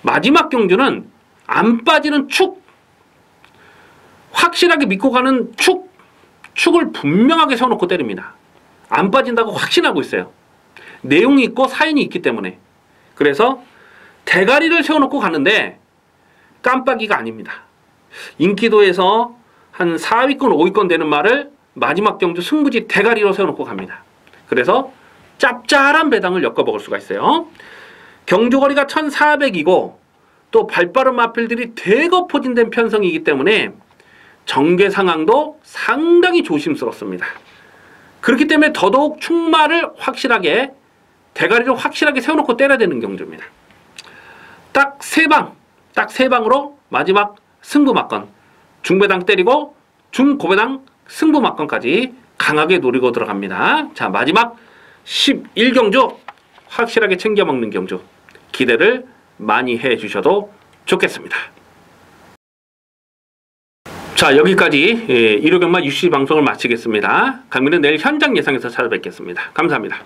마지막 경주는 안 빠지는 축, 확실하게 믿고 가는 축을 분명하게 세워놓고 때립니다. 안 빠진다고 확신하고 있어요. 내용이 있고 사인이 있기 때문에. 그래서 대가리를 세워놓고 가는데 깜빡이가 아닙니다. 인기도에서 한 4위권, 5위권 되는 말을 마지막 경주 승부지 대가리로 세워놓고 갑니다. 그래서 짭짤한 배당을 엮어먹을 수가 있어요. 경주거리가 1400이고 또 발빠른 마필들이 대거 포진된 편성이기 때문에 전개 상황도 상당히 조심스럽습니다. 그렇기 때문에 더더욱 충마를 확실하게 대가리를 확실하게 세워놓고 때려야 되는 경주입니다. 딱 세 방으로 마지막 승부 막건 중배당 때리고 중고배당 승부 막건까지 강하게 노리고 들어갑니다. 자, 마지막 11경주 확실하게 챙겨 먹는 경주 기대를 많이 해 주셔도 좋겠습니다. 자, 여기까지 1호 경마 UC 방송을 마치겠습니다. 강민은 내일 현장 예상에서 찾아뵙겠습니다. 감사합니다.